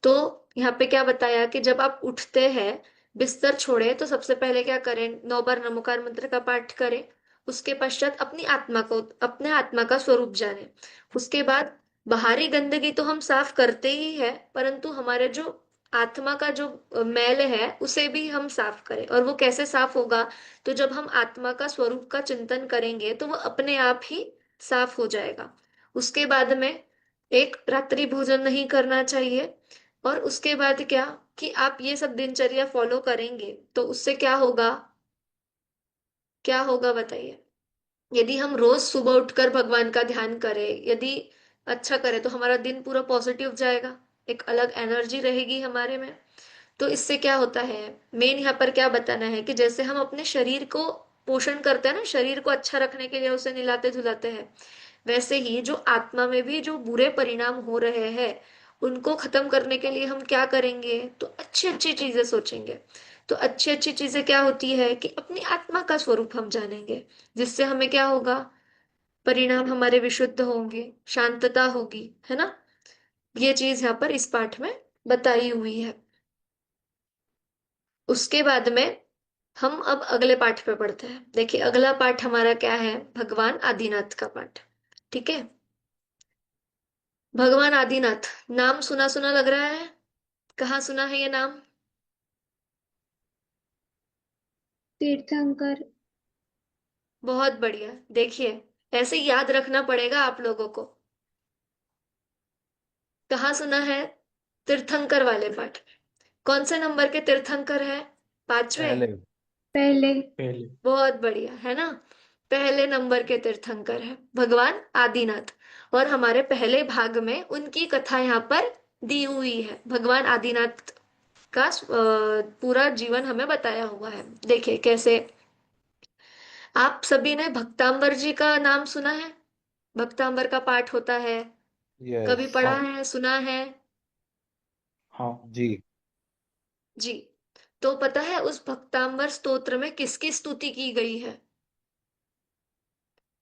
तो, यहाँ पे क्या बताया कि जब आप उठते हैं, बिस्तर छोड़े, तो सबसे पहले क्या करें? 9 बार नमोकार मंत्र का पाठ करें। उसके पश्चात अपनी आत्मा को, अपने आत्मा का स्वरूप जाने। उसके बाद बाहरी गंदगी तो हम साफ करते ही है, परंतु हमारे जो आत्मा का जो मैल है उसे भी हम साफ करें। और वो कैसे साफ होगा? तो जब हम आत्मा का स्वरूप का चिंतन करेंगे तो वो अपने आप ही साफ हो जाएगा। उसके बाद में एक रात्रि भोजन नहीं करना चाहिए। और उसके बाद क्या, कि आप ये सब दिनचर्या फॉलो करेंगे तो उससे क्या होगा? क्या होगा बताइए? यदि हम रोज सुबह उठकर भगवान का ध्यान करें, यदि अच्छा करें, तो हमारा दिन पूरा पॉजिटिव जाएगा, एक अलग एनर्जी रहेगी हमारे में। तो इससे क्या होता है, मेन यहाँ पर क्या बताना है कि जैसे हम अपने शरीर को पोषण करते हैं ना, शरीर को अच्छा रखने के लिए उसे नहलाते धुलाते हैं, वैसे ही जो आत्मा में भी जो बुरे परिणाम हो रहे हैं उनको खत्म करने के लिए हम क्या करेंगे? तो अच्छी अच्छी चीजें सोचेंगे। तो अच्छी अच्छी चीजें क्या होती है कि अपनी आत्मा का स्वरूप हम जानेंगे, जिससे हमें क्या होगा? परिणाम हमारे विशुद्ध होंगे, शांतता होगी, है ना? ये चीज यहाँ पर इस पाठ में बताई हुई है। उसके बाद में हम अब अगले पाठ पे पढ़ते हैं। देखिए अगला पाठ हमारा क्या है? भगवान आदिनाथ का पाठ। ठीक है। भगवान आदिनाथ, नाम सुना सुना लग रहा है, कहाँ सुना है ये नाम?
तीर्थंकर।
बहुत बढ़िया। देखिए ऐसे ही याद रखना पड़ेगा आप लोगों को। कहाँ सुना है? तीर्थंकर वाले पाठ। कौन से नंबर के तीर्थंकर है? पांचवें?
पहले।
पहले।
पहले।
बहुत बढ़िया, है ना? पहले नंबर के तीर्थंकर है भगवान आदिनाथ। और हमारे पहले भाग में उनकी कथा यहाँ पर दी हुई है। भगवान आदिनाथ का पूरा जीवन हमें बताया हुआ है। देखिए कैसे। आप सभी ने भक्तांबर जी का नाम सुना है? भक्तांबर का पाठ होता है, कभी
यस।
पढ़ा
हाँ।
है, सुना है?
हाँ।
जी।
जी। तो पता है उस भक्तांबर स्तोत्र में किसकी स्तुति की गई है?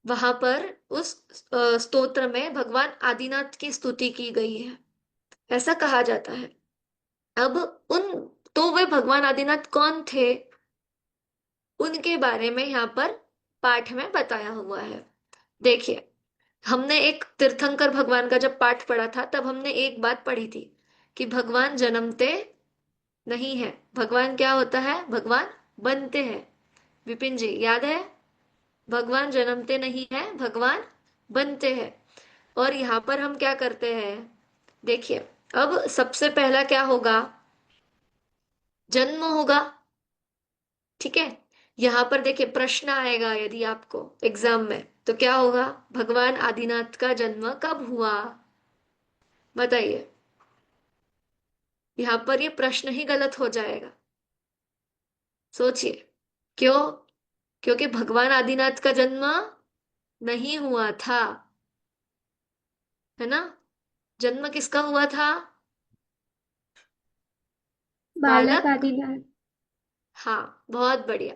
वहां पर उस स्तोत्र में भगवान आदिनाथ की स्तुति की गई है, ऐसा कहा जाता है। अब उन, तो वे भगवान आदिनाथ कौन थे, उनके बारे में यहाँ पर पाठ में बताया हुआ है। देखिए हमने एक तीर्थंकर भगवान का जब पाठ पढ़ा था तब हमने एक बात पढ़ी थी कि भगवान जन्मते नहीं है, भगवान क्या होता है? भगवान बनते हैं। विपिन जी याद है? भगवान जन्मते नहीं है, भगवान बनते हैं। और यहाँ पर हम क्या करते हैं? देखिए अब सबसे पहला क्या होगा? जन्म होगा। ठीक है। यहाँ पर देखिए प्रश्न आएगा यदि आपको एग्जाम में, तो क्या होगा? भगवान आदिनाथ का जन्म कब हुआ? बताइए। यहाँ पर ये प्रश्न ही गलत हो जाएगा। सोचिए। क्यों? क्योंकि भगवान आदिनाथ का जन्म नहीं हुआ था, है ना? जन्म किसका हुआ था?
बालक
बालक।
आदिनाथ।
हाँ बहुत बढ़िया।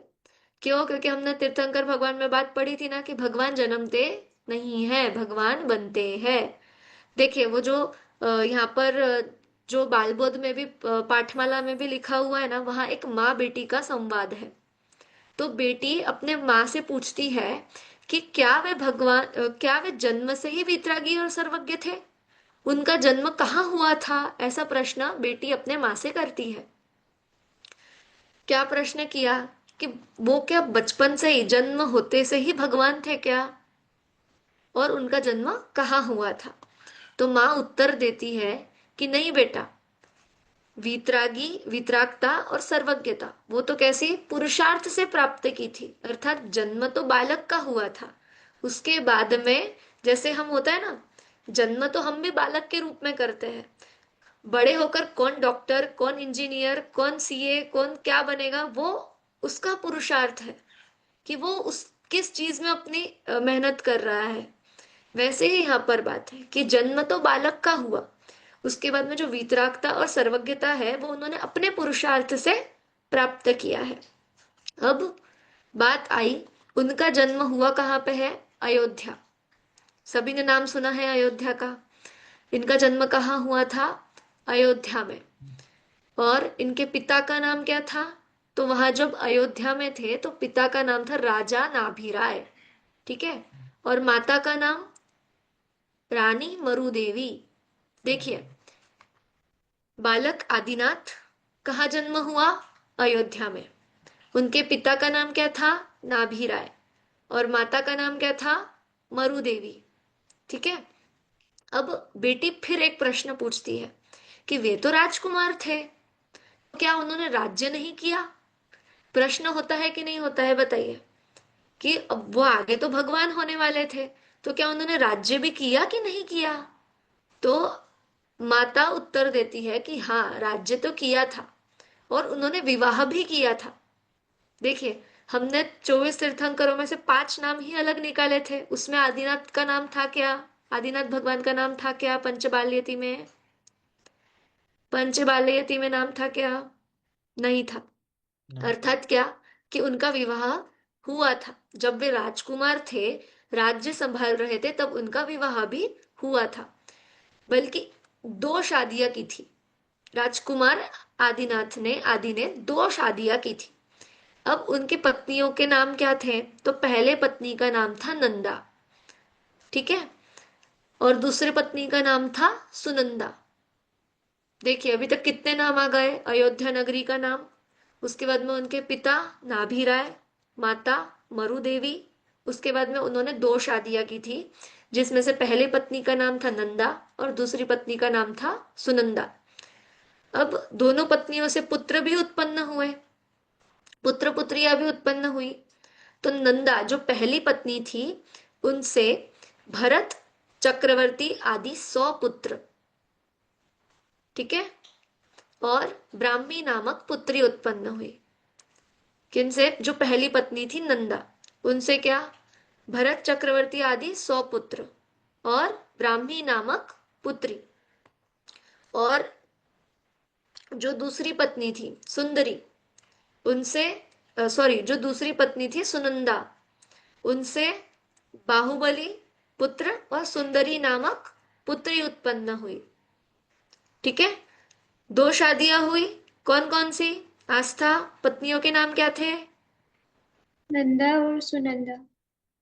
क्यों? क्योंकि हमने तीर्थंकर भगवान में बात पढ़ी थी ना कि भगवान जन्मते नहीं है, भगवान बनते हैं। देखिए वो जो यहाँ पर जो बालबोध में भी पाठमाला में भी लिखा हुआ है ना, वहाँ एक माँ बेटी का संवाद है। तो बेटी अपने माँ से पूछती है कि क्या वे जन्म से ही वितरागी और सर्वज्ञ थे? उनका जन्म कहाँ हुआ था? ऐसा प्रश्न बेटी अपने माँ से करती है। क्या प्रश्न किया कि वो क्या बचपन से ही, जन्म होते से ही भगवान थे क्या, और उनका जन्म कहाँ हुआ था? तो माँ उत्तर देती है कि नहीं बेटा, वीतरागी, वितरागता और सर्वज्ञता वो तो कैसी पुरुषार्थ से प्राप्त की थी, अर्थात जन्म तो बालक का हुआ था। उसके बाद में जैसे हम होता है ना, जन्म तो हम भी बालक के रूप में करते हैं, बड़े होकर कौन डॉक्टर, कौन इंजीनियर, कौन सीए, कौन क्या बनेगा, वो उसका पुरुषार्थ है कि वो उस किस चीज में अपनी मेहनत कर रहा है। वैसे ही यहाँ पर बात है कि जन्म तो बालक का हुआ, उसके बाद में जो वीतरागता और सर्वज्ञता है वो उन्होंने अपने पुरुषार्थ से प्राप्त किया है। अब बात आई, उनका जन्म हुआ कहाँ पे है? अयोध्या। सभी ने नाम सुना है अयोध्या का। इनका जन्म कहाँ हुआ था? अयोध्या में। और इनके पिता का नाम क्या था? तो वहां जब अयोध्या में थे तो पिता का नाम था राजा नाभिराय, ठीक है। और माता का नाम रानी मरुदेवी। देखिए, बालक आदिनाथ कहाँ जन्म हुआ? अयोध्या में। उनके पिता का नाम क्या था? नाभिराय। और माता का नाम क्या था? मरुदेवी, ठीक है। अब बेटी फिर एक प्रश्न पूछती है कि वे तो राजकुमार थे, क्या उन्होंने राज्य नहीं किया? प्रश्न होता है कि नहीं होता है, बताइए। कि अब वो आगे तो भगवान होने वाले थे, तो क्या उन्होंने राज्य भी किया कि नहीं किया? तो माता उत्तर देती है कि हाँ, राज्य तो किया था और उन्होंने विवाह भी किया था। देखिए, हमने 24 तीर्थंकरों में से 5 नाम ही अलग निकाले थे, उसमें आदिनाथ का नाम था क्या? आदिनाथ भगवान का नाम था क्या पंचबाल्यति में? पंचबाल्यति में नाम था क्या? नहीं था। अर्थात क्या कि उनका विवाह हुआ था, जब वे राजकुमार थे, राज्य संभाल रहे थे, तब उनका विवाह भी हुआ था। बल्कि 2 शादियां की थी राजकुमार आदि ने 2 शादियां की थी। अब उनकी पत्नियों के नाम क्या थे? तो पहले पत्नी का नाम था नंदा, ठीक है। और दूसरी पत्नी का नाम था सुनंदा। देखिए, अभी तक कितने नाम आ गए? अयोध्या नगरी का नाम, उसके बाद में उनके पिता नाभिराय, माता मरुदेवी, उसके बाद में उन्होंने 2 शादियां की थी, जिसमें से पहली पत्नी का नाम था नंदा और दूसरी पत्नी का नाम था सुनंदा। अब दोनों पत्नियों से पुत्र भी उत्पन्न हुए, पुत्र पुत्रियां भी उत्पन्न हुई। तो नंदा जो पहली पत्नी थी, उनसे भरत, चक्रवर्ती आदि 100 पुत्र, ठीक है। और ब्राह्मी नामक पुत्री उत्पन्न हुई। किनसे? जो पहली पत्नी थी नंदा, उनसे क्या? भरत, चक्रवर्ती आदि 100 पुत्र और ब्राह्मी नामक पुत्री। और जो दूसरी पत्नी थी सुंदरी, उनसे सॉरी, जो दूसरी पत्नी थी सुनंदा, उनसे बाहुबली पुत्र और सुंदरी नामक पुत्री उत्पन्न हुई, ठीक है। 2 शादियां हुई, कौन कौन सी? आस्था, पत्नियों के नाम क्या थे?
नंदा और सुनंदा।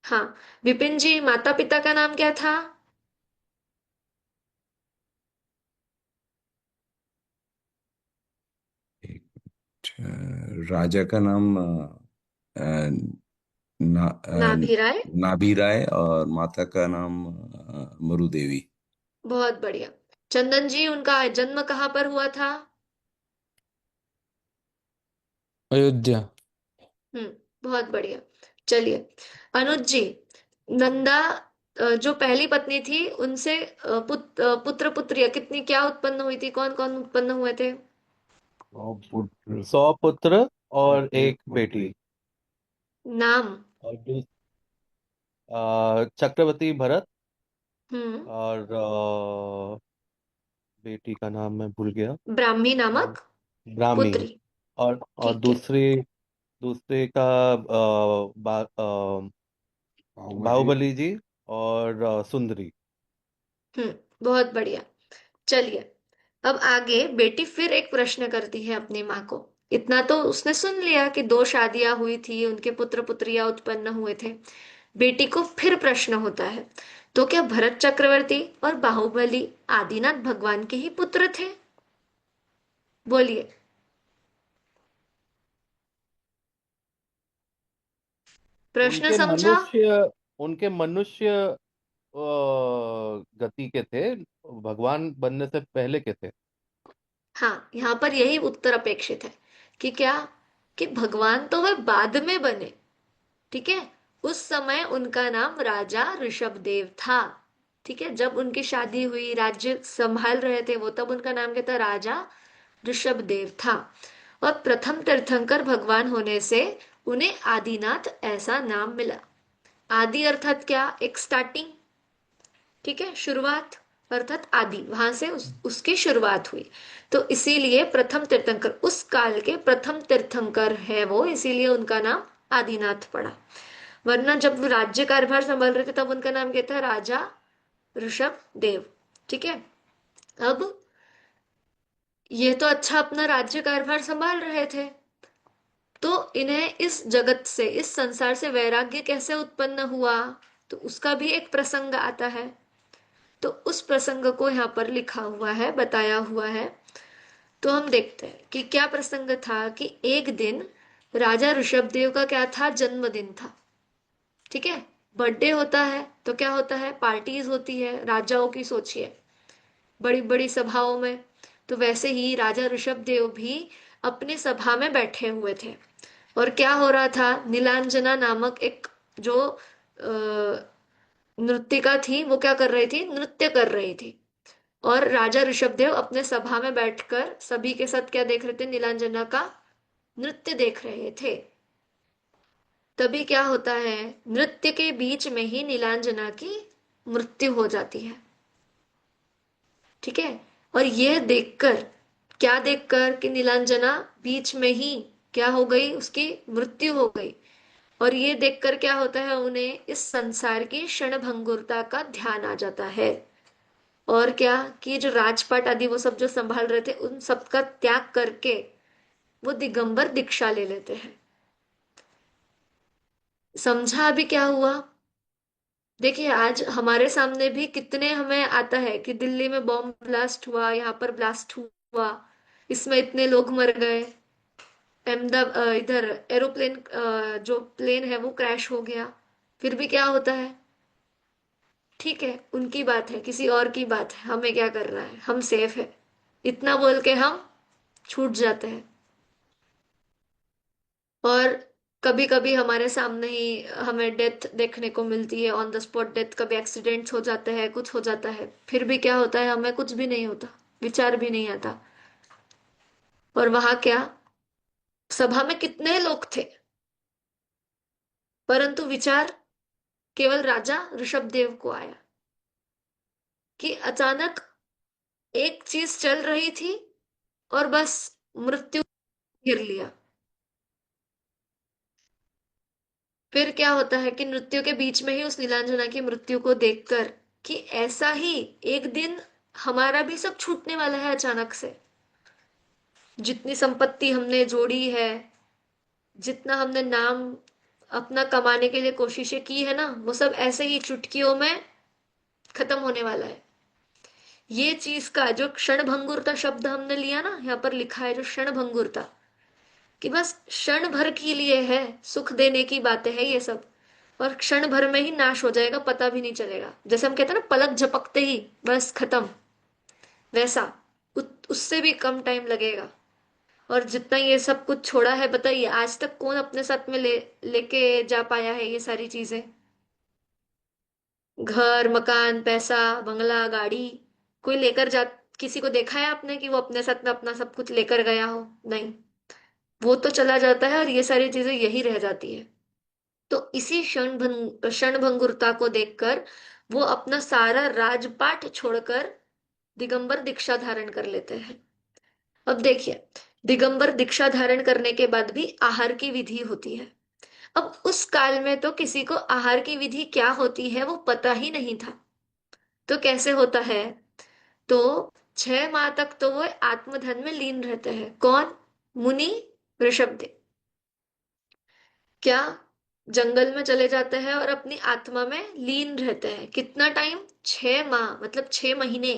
हाँ। विपिन जी, माता पिता का नाम क्या था?
राजा का नाम ना,
नाभिराय।
नाभी राय, और माता का नाम मरुदेवी।
बहुत बढ़िया। चंदन जी, उनका जन्म कहाँ पर हुआ था?
अयोध्या।
हम्म, बहुत बढ़िया। चलिए, अनुज जी, नंदा जो पहली पत्नी थी, उनसे पुत्र पुत्रियां कितनी, क्या उत्पन्न हुई थी, कौन कौन उत्पन्न हुए थे?
100 पुत्र और एक बेटी।
नाम?
और चक्रवर्ती भरत,
हम्म।
और बेटी का नाम मैं भूल गया।
ब्राह्मी
और
नामक
ब्राह्मी।
पुत्री,
और
ठीक है।
दूसरी, दूसरे का बाहुबली जी, और सुंदरी।
बहुत बढ़िया। चलिए, अब आगे बेटी फिर एक प्रश्न करती है अपनी माँ को। इतना तो उसने सुन लिया कि 2 शादियां हुई थी, उनके पुत्र पुत्रियां उत्पन्न हुए थे। बेटी को फिर प्रश्न होता है, तो क्या भरत चक्रवर्ती और बाहुबली आदिनाथ भगवान के ही पुत्र थे? बोलिए। प्रश्न
उनके
समझा?
मनुष्य उनके मनुष्य गति के थे, भगवान बनने से पहले के थे।
हाँ, यहाँ पर यही उत्तर अपेक्षित है कि क्या, कि भगवान तो वह बाद में बने। ठीक है, उस समय उनका नाम राजा ऋषभदेव था। ठीक है, जब उनकी शादी हुई, राज्य संभाल रहे थे वो, तब उनका नाम क्या था? राजा ऋषभदेव था। और प्रथम तीर्थंकर भगवान होने से उन्हें आदिनाथ ऐसा नाम मिला। आदि अर्थात क्या? एक स्टार्टिंग। ठीक है, शुरुआत, अर्थात आदि, वहां से उसकी शुरुआत हुई। तो इसीलिए प्रथम तीर्थंकर, उस काल के प्रथम तीर्थंकर है वो, इसीलिए उनका नाम आदिनाथ पड़ा। वरना जब वो राज्य कार्यभार संभाल रहे थे तब उनका नाम क्या था? राजा ऋषभ देव। ठीक है, अब ये तो अच्छा अपना राज्य कार्यभार संभाल रहे थे, तो इन्हें इस जगत से, इस संसार से वैराग्य कैसे उत्पन्न हुआ? तो उसका भी एक प्रसंग आता है। तो उस प्रसंग को यहाँ पर लिखा हुआ है, बताया हुआ है। तो हम देखते हैं कि क्या प्रसंग था। कि एक दिन राजा ऋषभदेव का क्या था? जन्मदिन था। ठीक है, बर्थडे होता है तो क्या होता है? पार्टीज होती है राजाओं की, सोचिए, बड़ी बड़ी सभाओं में। तो वैसे ही राजा ऋषभदेव भी अपनी सभा में बैठे हुए थे। और क्या हो रहा था? नीलांजना नामक एक जो नृत्यिका थी, वो क्या कर रही थी? नृत्य कर रही थी। और राजा ऋषभदेव अपने सभा में बैठकर सभी के साथ क्या देख रहे थे? नीलांजना का नृत्य देख रहे थे। तभी क्या होता है? नृत्य के बीच में ही नीलांजना की मृत्यु हो जाती है। ठीक है, और यह देखकर, क्या देखकर? कि नीलांजना बीच में ही क्या हो गई? उसकी मृत्यु हो गई। और ये देखकर क्या होता है? उन्हें इस संसार की क्षणभंगुरता का ध्यान आ जाता है। और क्या, कि जो राजपाट आदि वो सब जो संभाल रहे थे, उन सब का त्याग करके वो दिगंबर दीक्षा ले लेते हैं। समझा अभी क्या हुआ? देखिए, आज हमारे सामने भी कितने हमें आता है कि दिल्ली में बॉम्ब ब्लास्ट हुआ, यहाँ पर ब्लास्ट हुआ, इसमें इतने लोग मर गए। अहमदाबाद इधर एरोप्लेन, जो प्लेन है वो क्रैश हो गया। फिर भी क्या होता है? ठीक है, उनकी बात है, किसी और की बात है, हमें क्या करना है? हम सेफ है, इतना बोल के हम छूट जाते हैं। और कभी कभी हमारे सामने ही हमें डेथ देखने को मिलती है, ऑन द स्पॉट डेथ। कभी एक्सीडेंट्स हो जाते हैं, कुछ हो जाता है, फिर भी क्या होता है? हमें कुछ भी नहीं होता, विचार भी नहीं आता। और वहां क्या, सभा में कितने लोग थे, परंतु विचार केवल राजा ऋषभदेव को आया कि अचानक एक चीज चल रही थी और बस मृत्यु घेर लिया। फिर क्या होता है कि नृत्यों के बीच में ही उस नीलांजना की मृत्यु को देखकर, कि ऐसा ही एक दिन हमारा भी सब छूटने वाला है अचानक से। जितनी संपत्ति हमने जोड़ी है, जितना हमने नाम अपना कमाने के लिए कोशिशें की है ना, वो सब ऐसे ही चुटकियों में खत्म होने वाला है। ये चीज का जो क्षण भंगुरता शब्द हमने लिया ना, यहाँ पर लिखा है जो क्षण भंगुरता, कि बस क्षण भर के लिए है, सुख देने की बातें है ये सब। और क्षण भर में ही नाश हो जाएगा, पता भी नहीं चलेगा। जैसे हम कहते हैं ना, पलक झपकते ही बस खत्म, वैसा उससे भी कम टाइम लगेगा। और जितना ये सब कुछ छोड़ा है, बताइए आज तक कौन अपने साथ में लेके जा पाया है ये सारी चीजें? घर मकान पैसा बंगला गाड़ी, कोई लेकर जा, किसी को देखा है आपने कि वो अपने साथ में अपना सब कुछ लेकर गया हो? नहीं, वो तो चला जाता है और ये सारी चीजें यही रह जाती है। तो इसी क्षण भंगुरता को देखकर वो अपना सारा राजपाट छोड़कर दिगंबर दीक्षा धारण कर लेते हैं। अब देखिए, दिगंबर दीक्षा धारण करने के बाद भी आहार की विधि होती है। अब उस काल में तो किसी को आहार की विधि क्या होती है वो पता ही नहीं था। तो कैसे होता है? तो 6 माह तक तो वो आत्मधन में लीन रहते हैं। कौन? मुनि ऋषभदेव। क्या जंगल में चले जाते हैं और अपनी आत्मा में लीन रहते हैं। कितना टाइम? 6 माह, मतलब 6 महीने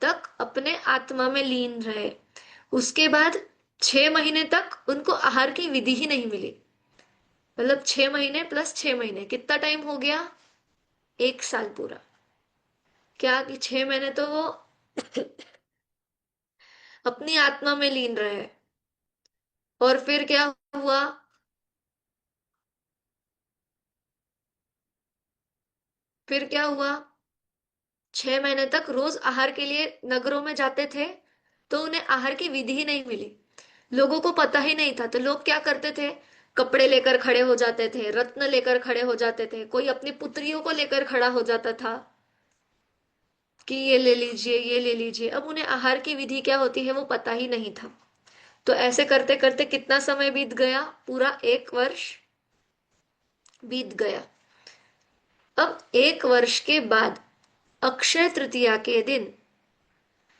तक अपने आत्मा में लीन रहे। उसके बाद 6 महीने तक उनको आहार की विधि ही नहीं मिली। मतलब 6 महीने प्लस 6 महीने कितना टाइम हो गया? 1 साल पूरा। क्या कि 6 महीने तो वो अपनी आत्मा में लीन रहे। और फिर क्या हुआ? फिर क्या हुआ? 6 महीने तक रोज आहार के लिए नगरों में जाते थे, तो उन्हें आहार की विधि ही नहीं मिली। लोगों को पता ही नहीं था, तो लोग क्या करते थे? कपड़े लेकर खड़े हो जाते थे, रत्न लेकर खड़े हो जाते थे, कोई अपनी पुत्रियों को लेकर खड़ा हो जाता था कि ये ले लीजिए, ये ले लीजिए। अब उन्हें आहार की विधि क्या होती है वो पता ही नहीं था। तो ऐसे करते करते कितना समय बीत गया? पूरा 1 वर्ष बीत गया। अब 1 वर्ष के बाद अक्षय तृतीया के दिन,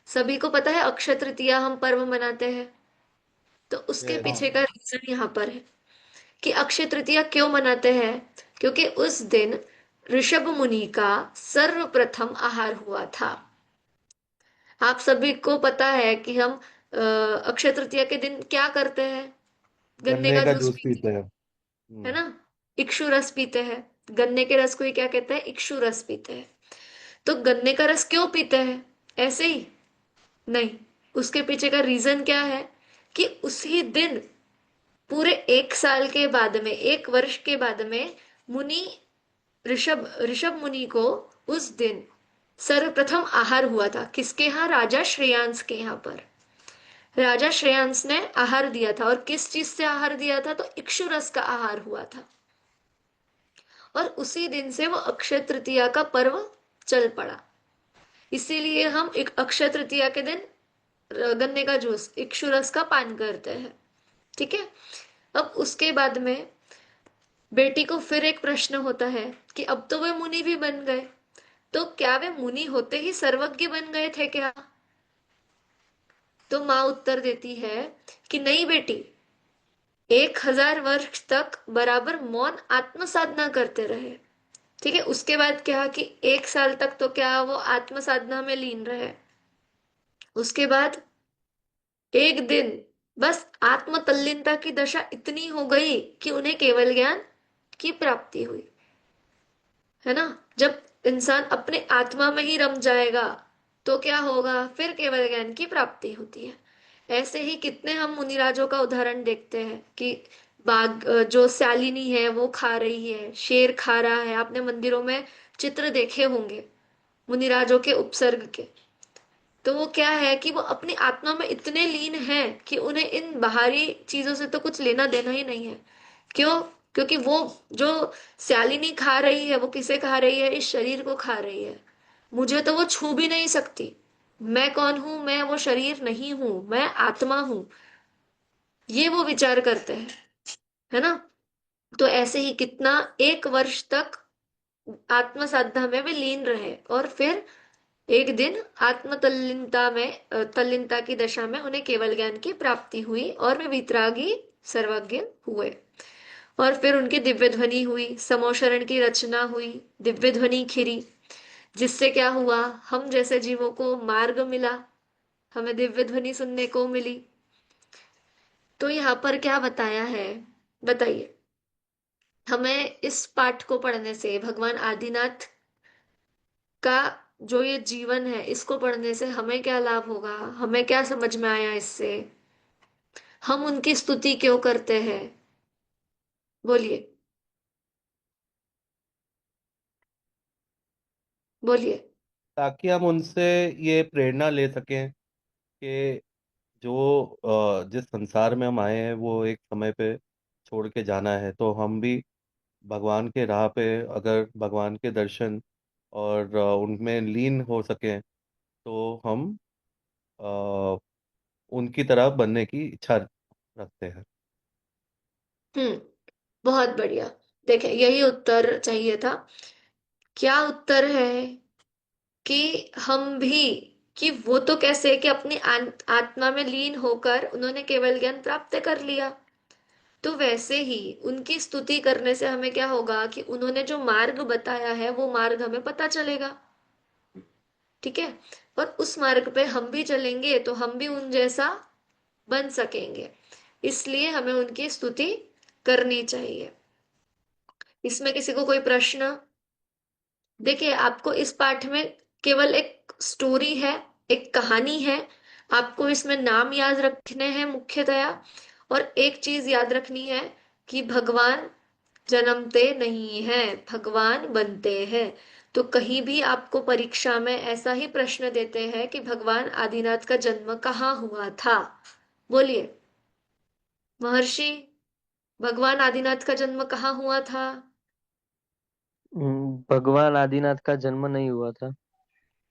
सभी को पता है अक्षय तृतीया हम पर्व मनाते हैं, तो उसके
यस।
पीछे
हाँ।
का रीजन यहाँ पर है कि अक्षय तृतीया क्यों मनाते हैं। क्योंकि उस दिन ऋषभ मुनि का सर्वप्रथम आहार हुआ था। आप सभी को पता है कि हम अक्षय तृतीया के दिन क्या करते हैं? गन्ने
गन्ने
का
का
जूस
जूस
पीते
पीते हैं।
हैं ना? इक्षु रस पीते हैं। गन्ने के रस को ही क्या कहते हैं? इक्षु रस पीते हैं। तो गन्ने का रस क्यों पीते हैं? ऐसे ही नहीं, उसके पीछे का रीजन क्या है कि उसी दिन, पूरे 1 साल के बाद में, 1 वर्ष के बाद में, मुनि ऋषभ ऋषभ मुनि को उस दिन सर्वप्रथम आहार हुआ था। किसके यहाँ? राजा श्रेयांस के यहाँ पर राजा श्रेयांस ने आहार दिया था। और किस चीज से आहार दिया था? तो इक्षुरस का आहार हुआ था। और उसी दिन से वो अक्षय तृतीया का पर्व चल पड़ा। इसीलिए हम एक अक्षय तृतीया के दिन गन्ने का जूस, इक्षुरस का पान करते हैं। ठीक है। अब उसके बाद में बेटी को फिर एक प्रश्न होता है कि अब तो वे मुनि भी बन गए, तो क्या वे मुनि होते ही सर्वज्ञ बन गए थे क्या? तो माँ उत्तर देती है कि नहीं बेटी, 1000 वर्ष तक बराबर मौन आत्म साधना करते रहे। ठीक है। उसके बाद क्या कि 1 साल तक तो क्या वो आत्म साधना में लीन रहे। उसके बाद एक दिन बस आत्म तल्लीनता की दशा इतनी हो गई कि उन्हें केवल ज्ञान की प्राप्ति हुई। है ना? जब इंसान अपने आत्मा में ही रम जाएगा तो क्या होगा? फिर केवल ज्ञान की प्राप्ति होती है। ऐसे ही कितने हम मुनिराजों का उदाहरण देखते हैं कि बाघ, जो शालिनी है वो खा रही है, शेर खा रहा है। आपने मंदिरों में चित्र देखे होंगे मुनिराजों के उपसर्ग के। तो वो क्या है कि वो अपनी आत्मा में इतने लीन हैं कि उन्हें इन बाहरी चीजों से तो कुछ लेना देना ही नहीं है। क्यों? क्योंकि वो जो शालिनी खा रही है वो किसे खा रही है? इस शरीर को खा रही है। मुझे तो वो छू भी नहीं सकती। मैं कौन हूं? मैं वो शरीर नहीं हूं, मैं आत्मा हूं। ये वो विचार करते हैं। है ना? तो ऐसे ही कितना 1 वर्ष तक आत्म साधना में वे लीन रहे। और फिर एक दिन आत्म तल्लीनता में, तल्लीनता की दशा में उन्हें केवल ज्ञान की प्राप्ति हुई और वे वितरागी सर्वज्ञ हुए। और फिर उनकी दिव्य ध्वनि हुई, समोशरण की रचना हुई, दिव्य ध्वनि खिरी, जिससे क्या हुआ? हम जैसे जीवों को मार्ग मिला, हमें दिव्य ध्वनि सुनने को मिली। तो यहाँ पर क्या बताया है? बताइए। हमें इस पाठ को पढ़ने से, भगवान आदिनाथ का जो ये जीवन है इसको पढ़ने से हमें क्या लाभ होगा? हमें क्या समझ में आया इससे? हम उनकी स्तुति क्यों करते हैं? बोलिए, बोलिए।
ताकि हम उनसे ये प्रेरणा ले सकें कि जो जिस संसार में हम आए हैं वो एक समय पे छोड़ के जाना है, तो हम भी भगवान के राह पे अगर भगवान के दर्शन और उनमें लीन हो सकें तो हम अ, उनकी तरह बनने की इच्छा रखते हैं।
हम्म। बहुत बढ़िया। देखें, यही उत्तर चाहिए था। क्या उत्तर है कि हम भी, कि वो तो कैसे कि अपनी आत्मा में लीन होकर उन्होंने केवल ज्ञान प्राप्त कर लिया। तो वैसे ही उनकी स्तुति करने से हमें क्या होगा कि उन्होंने जो मार्ग बताया है वो मार्ग हमें पता चलेगा। ठीक है। और उस मार्ग पे हम भी चलेंगे तो हम भी उन जैसा बन सकेंगे। इसलिए हमें उनकी स्तुति करनी चाहिए। इसमें किसी को कोई प्रश्न? देखिए, आपको इस पाठ में केवल एक स्टोरी है, एक कहानी है। आपको इसमें नाम याद रखने हैं मुख्यतया। और एक चीज याद रखनी है कि भगवान जन्मते नहीं हैं, भगवान बनते हैं। तो कहीं भी आपको परीक्षा में ऐसा ही प्रश्न देते हैं कि भगवान आदिनाथ का जन्म कहाँ हुआ था। बोलिए महर्षि, भगवान आदिनाथ का जन्म कहाँ हुआ था?
भगवान आदिनाथ का जन्म नहीं हुआ था।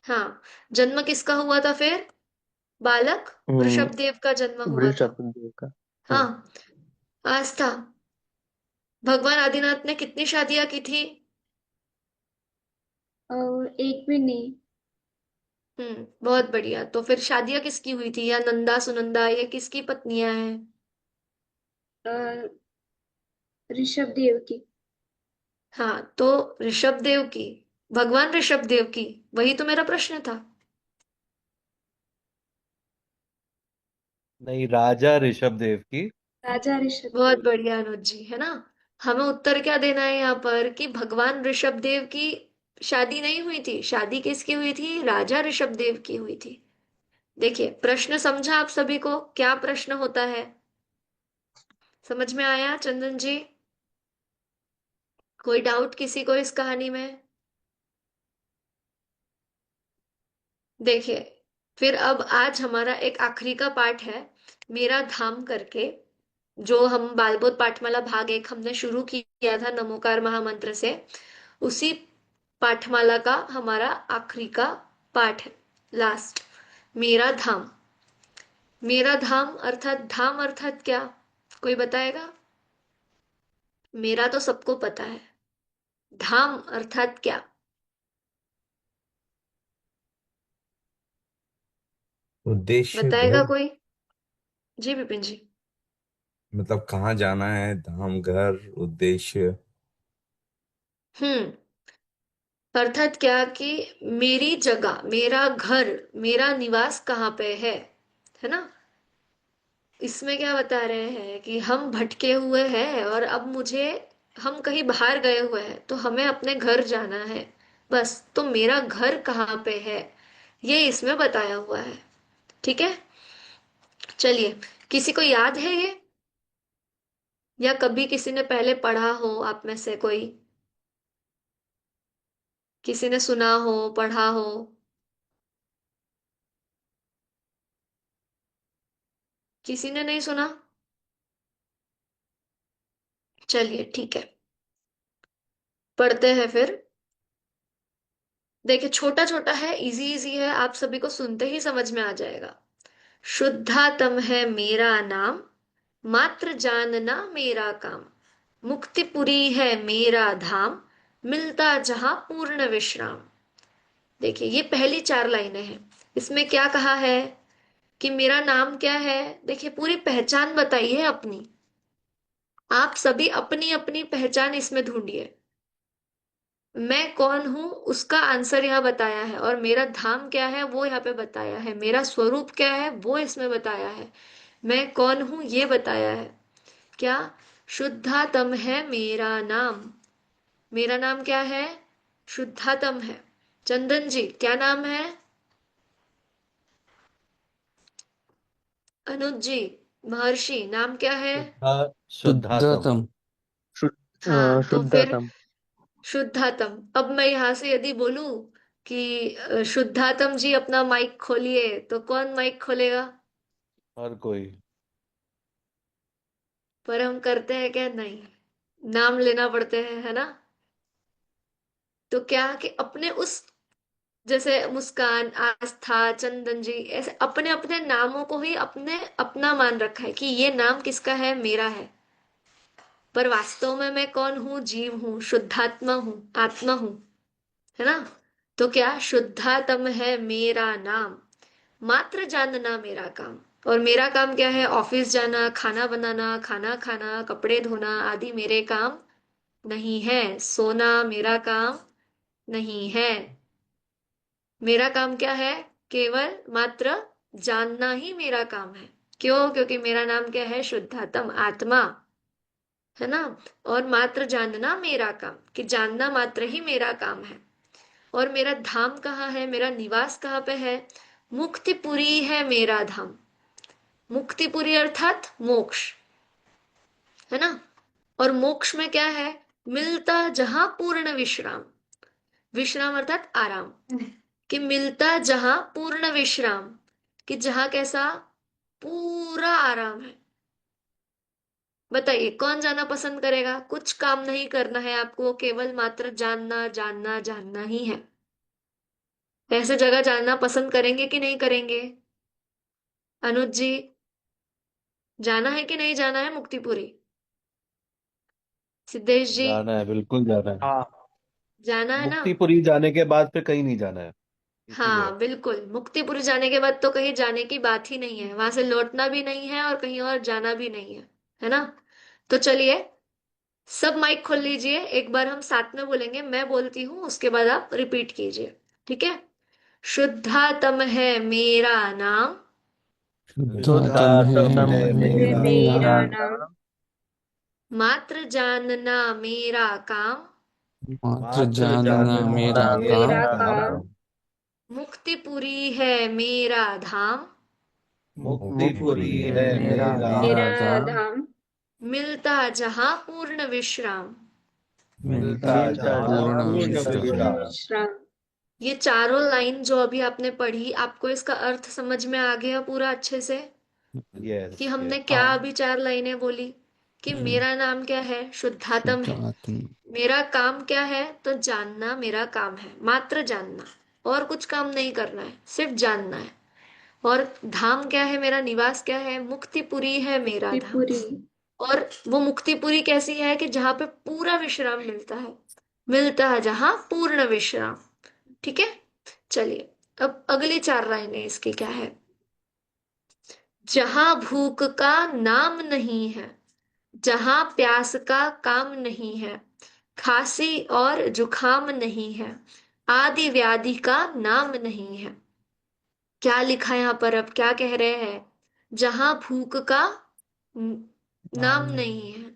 हाँ। जन्म किसका हुआ था फिर? बालक वृषभदेव का जन्म हुआ था।
वृषभदेव का।
हाँ। आस्था, भगवान आदिनाथ ने कितनी शादियां की थी?
और एक भी नहीं।
बहुत बढ़िया। तो फिर शादियां किसकी हुई थी? या नंदा सुनंदा, ये किसकी पत्नियां हैं?
अ, ऋषभ देव की।
हाँ, तो ऋषभदेव की, भगवान ऋषभदेव की। वही तो मेरा प्रश्न था।
नहीं, राजा ऋषभदेव की।
राजा ऋषभ
बहुत
देव।
बढ़िया अनुज जी, है ना। हमें उत्तर क्या देना है यहाँ पर कि भगवान ऋषभदेव की शादी नहीं हुई थी। शादी किसकी हुई थी? राजा ऋषभदेव की हुई थी। देखिए, प्रश्न समझा आप सभी को? क्या प्रश्न होता है? समझ में आया चंदन जी? कोई डाउट किसी को इस कहानी में? देखिए, फिर अब आज हमारा एक आखिरी का पाठ है, मेरा धाम करके। जो हम बालबोध पाठमाला भाग 1 हमने शुरू किया था नमोकार महामंत्र से, उसी पाठमाला का हमारा आखिरी का पाठ है, लास्ट। मेरा धाम। मेरा धाम अर्थात, धाम अर्थात क्या? कोई बताएगा? मेरा तो सबको पता है, धाम अर्थात क्या?
उद्देश्य,
बताएगा
घर।
कोई? जी विपिन जी।
मतलब कहाँ जाना है, धाम, घर, उद्देश्य।
हम्म। अर्थात क्या कि मेरी जगह, मेरा घर, मेरा निवास कहाँ पे है ना। इसमें क्या बता रहे हैं कि हम भटके हुए हैं और अब मुझे, हम कहीं बाहर गए हुए हैं तो हमें अपने घर जाना है। बस, तो मेरा घर कहाँ पे है, ये इसमें बताया हुआ है। ठीक है। चलिए, किसी को याद है ये? या कभी किसी ने पहले पढ़ा हो आप में से कोई? किसी ने सुना हो, पढ़ा हो? किसी ने नहीं सुना? चलिए ठीक है, पढ़ते हैं फिर। देखिए, छोटा छोटा है, इजी इजी है, आप सभी को सुनते ही समझ में आ जाएगा। शुद्धातम है मेरा नाम, मात्र जानना मेरा काम। मुक्तिपुरी है मेरा धाम, मिलता जहां पूर्ण विश्राम। देखिए, ये पहली 4 लाइनें हैं। इसमें क्या कहा है कि मेरा नाम क्या है? देखिए, पूरी पहचान बताई है अपनी। आप सभी अपनी अपनी पहचान इसमें ढूंढिए। मैं कौन हूं उसका आंसर यहाँ बताया है, और मेरा धाम क्या है वो यहाँ पे बताया है, मेरा स्वरूप क्या है वो इसमें बताया है, मैं कौन हूं ये बताया है। क्या? शुद्धातम है मेरा नाम। मेरा नाम क्या है? शुद्धातम है। चंदन जी, क्या नाम है? अनुज जी, महर्षि, नाम क्या है?
शुद्धातम।
शुद्धतम।
हाँ, तो फिर
शुद्धातम।
शुद्धातम। अब मैं यहां से यदि बोलूं कि शुद्धातम जी अपना माइक खोलिए, तो कौन माइक खोलेगा?
हर कोई।
पर हम करते हैं क्या? नहीं, नाम लेना पड़ते हैं, है ना। तो क्या कि अपने उस, जैसे मुस्कान, आस्था, चंदन जी, ऐसे अपने अपने नामों को ही अपने अपना मान रखा है कि ये नाम किसका है? मेरा है। पर वास्तव में मैं कौन हूँ? जीव हूँ, शुद्धात्मा हूँ, आत्मा हूँ, है ना। तो क्या? शुद्धात्म है मेरा नाम, मात्र जानना मेरा काम। और मेरा काम क्या है? ऑफिस जाना, खाना बनाना, खाना खाना, कपड़े धोना आदि मेरे काम नहीं है। सोना मेरा काम नहीं है। मेरा काम क्या है? केवल मात्र जानना ही मेरा काम है। क्यों? क्योंकि मेरा नाम क्या है? शुद्धात्म आत्मा, है ना। और मात्र जानना मेरा काम, कि जानना मात्र ही मेरा काम है। और मेरा धाम कहाँ है? मेरा निवास कहाँ पे है? मुक्तिपुरी है मेरा धाम। मुक्तिपुरी अर्थात मोक्ष, है ना। और मोक्ष में क्या है? मिलता जहां पूर्ण विश्राम। विश्राम अर्थात आराम, कि मिलता जहां पूर्ण विश्राम, कि जहां कैसा? पूरा आराम है। बताइए कौन जाना पसंद करेगा? कुछ काम नहीं करना है आपको, केवल मात्र जानना जानना जानना ही है। ऐसे जगह जानना पसंद करेंगे कि नहीं करेंगे? अनुज जी, जाना है कि नहीं जाना है मुक्तिपुरी? सिद्धेश जी,
जाना है, बिल्कुल जाना है।
हाँ।
जाना है ना?
मुक्तिपुरी जाने के बाद फिर कहीं नहीं जाना है, इसीलिए।
हाँ बिल्कुल, मुक्तिपुरी जाने के बाद तो कहीं जाने की बात ही नहीं है, वहां से लौटना भी नहीं है और कहीं और जाना भी नहीं है ना। तो चलिए, सब माइक खोल लीजिए, एक बार हम साथ में बोलेंगे, मैं बोलती हूँ उसके बाद आप रिपीट कीजिए, ठीक है। शुद्धातम है मेरा नाम,
शुद्धातम है
शुद्धातम है
है
मेरा
मेरा
मेरा
नाम,
नाम।
नाम,
मात्र जानना मेरा काम,
मात्र
मात्र
जानना
जानना
मेरा काम,
मेरा
मेरा काम।
काम,
मुक्तिपुरी है मेरा धाम,
मुक्तिपुरी
मुक्तिपुरी है
है
मेरा
मेरा
मेरा
धाम,
धाम,
धाम।
मिलता जहां पूर्ण विश्राम।
मिलता
मिलता
मिलता
जहाँ
जहाँ
पूर्ण
जहाँ
पूर्ण
विश्राम।
पूर्ण
विश्राम।
विश्राम।
ये चारों लाइन जो अभी आपने पढ़ी, आपको इसका अर्थ समझ में आ गया पूरा अच्छे से?
यस
कि हमने
यस।
क्या
हाँ।
अभी 4 लाइनें बोली? कि मेरा नाम क्या है? शुद्धात्म है।
शुद्धात्म,
मेरा काम क्या है? तो जानना मेरा काम है, मात्र जानना, और कुछ काम नहीं करना है, सिर्फ जानना है। और धाम क्या है? मेरा निवास क्या है? मुक्तिपुरी है मेरा धाम।
त्रिपुरी।
और वो मुक्तिपुरी कैसी है? कि जहां पे पूरा विश्राम मिलता है, मिलता है जहां पूर्ण विश्राम। ठीक है। चलिए, अब अगली 4 लाइनें इसकी क्या है? जहां भूख का नाम नहीं है, जहां प्यास का काम नहीं है, खांसी और जुखाम नहीं है, आदि व्याधि का नाम नहीं है। क्या लिखा है यहाँ पर? अब क्या कह रहे हैं? जहां भूख का न- नाम नहीं है,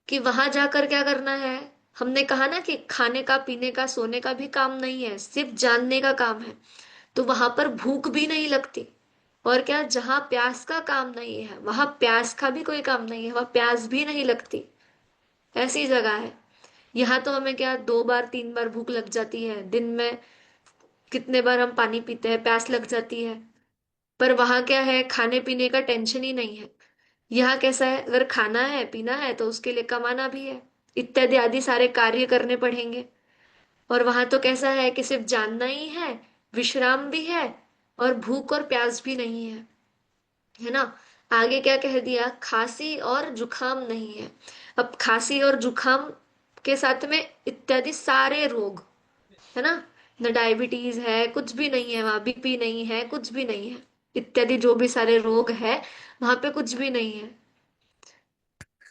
कि वहां जाकर क्या करना है? हमने कहा ना कि खाने का, पीने का, सोने का भी काम नहीं है, सिर्फ जानने का काम है। तो वहां पर भूख भी नहीं लगती। और क्या? जहां प्यास का काम नहीं है, वहां प्यास का भी कोई काम नहीं है, वहां प्यास भी नहीं लगती। ऐसी जगह है। यहाँ तो हमें क्या, 2 बार 3 बार भूख लग जाती है दिन में, कितने बार हम पानी पीते हैं, प्यास लग जाती है। पर वहां क्या है? खाने पीने का टेंशन ही नहीं है। यहाँ कैसा है? अगर खाना है, पीना है, तो उसके लिए कमाना भी है, इत्यादि आदि सारे कार्य करने पड़ेंगे। और वहां तो कैसा है? कि सिर्फ जानना ही है, विश्राम भी है, और भूख और प्यास भी नहीं है ना। आगे क्या कह दिया? खांसी और जुखाम नहीं है। अब खांसी और जुखाम के साथ में इत्यादि सारे रोग, है ना। न डायबिटीज है, कुछ भी नहीं है वहां, बीपी नहीं है, कुछ भी नहीं है, इत्यादि जो भी सारे रोग है, वहां पे कुछ भी नहीं है।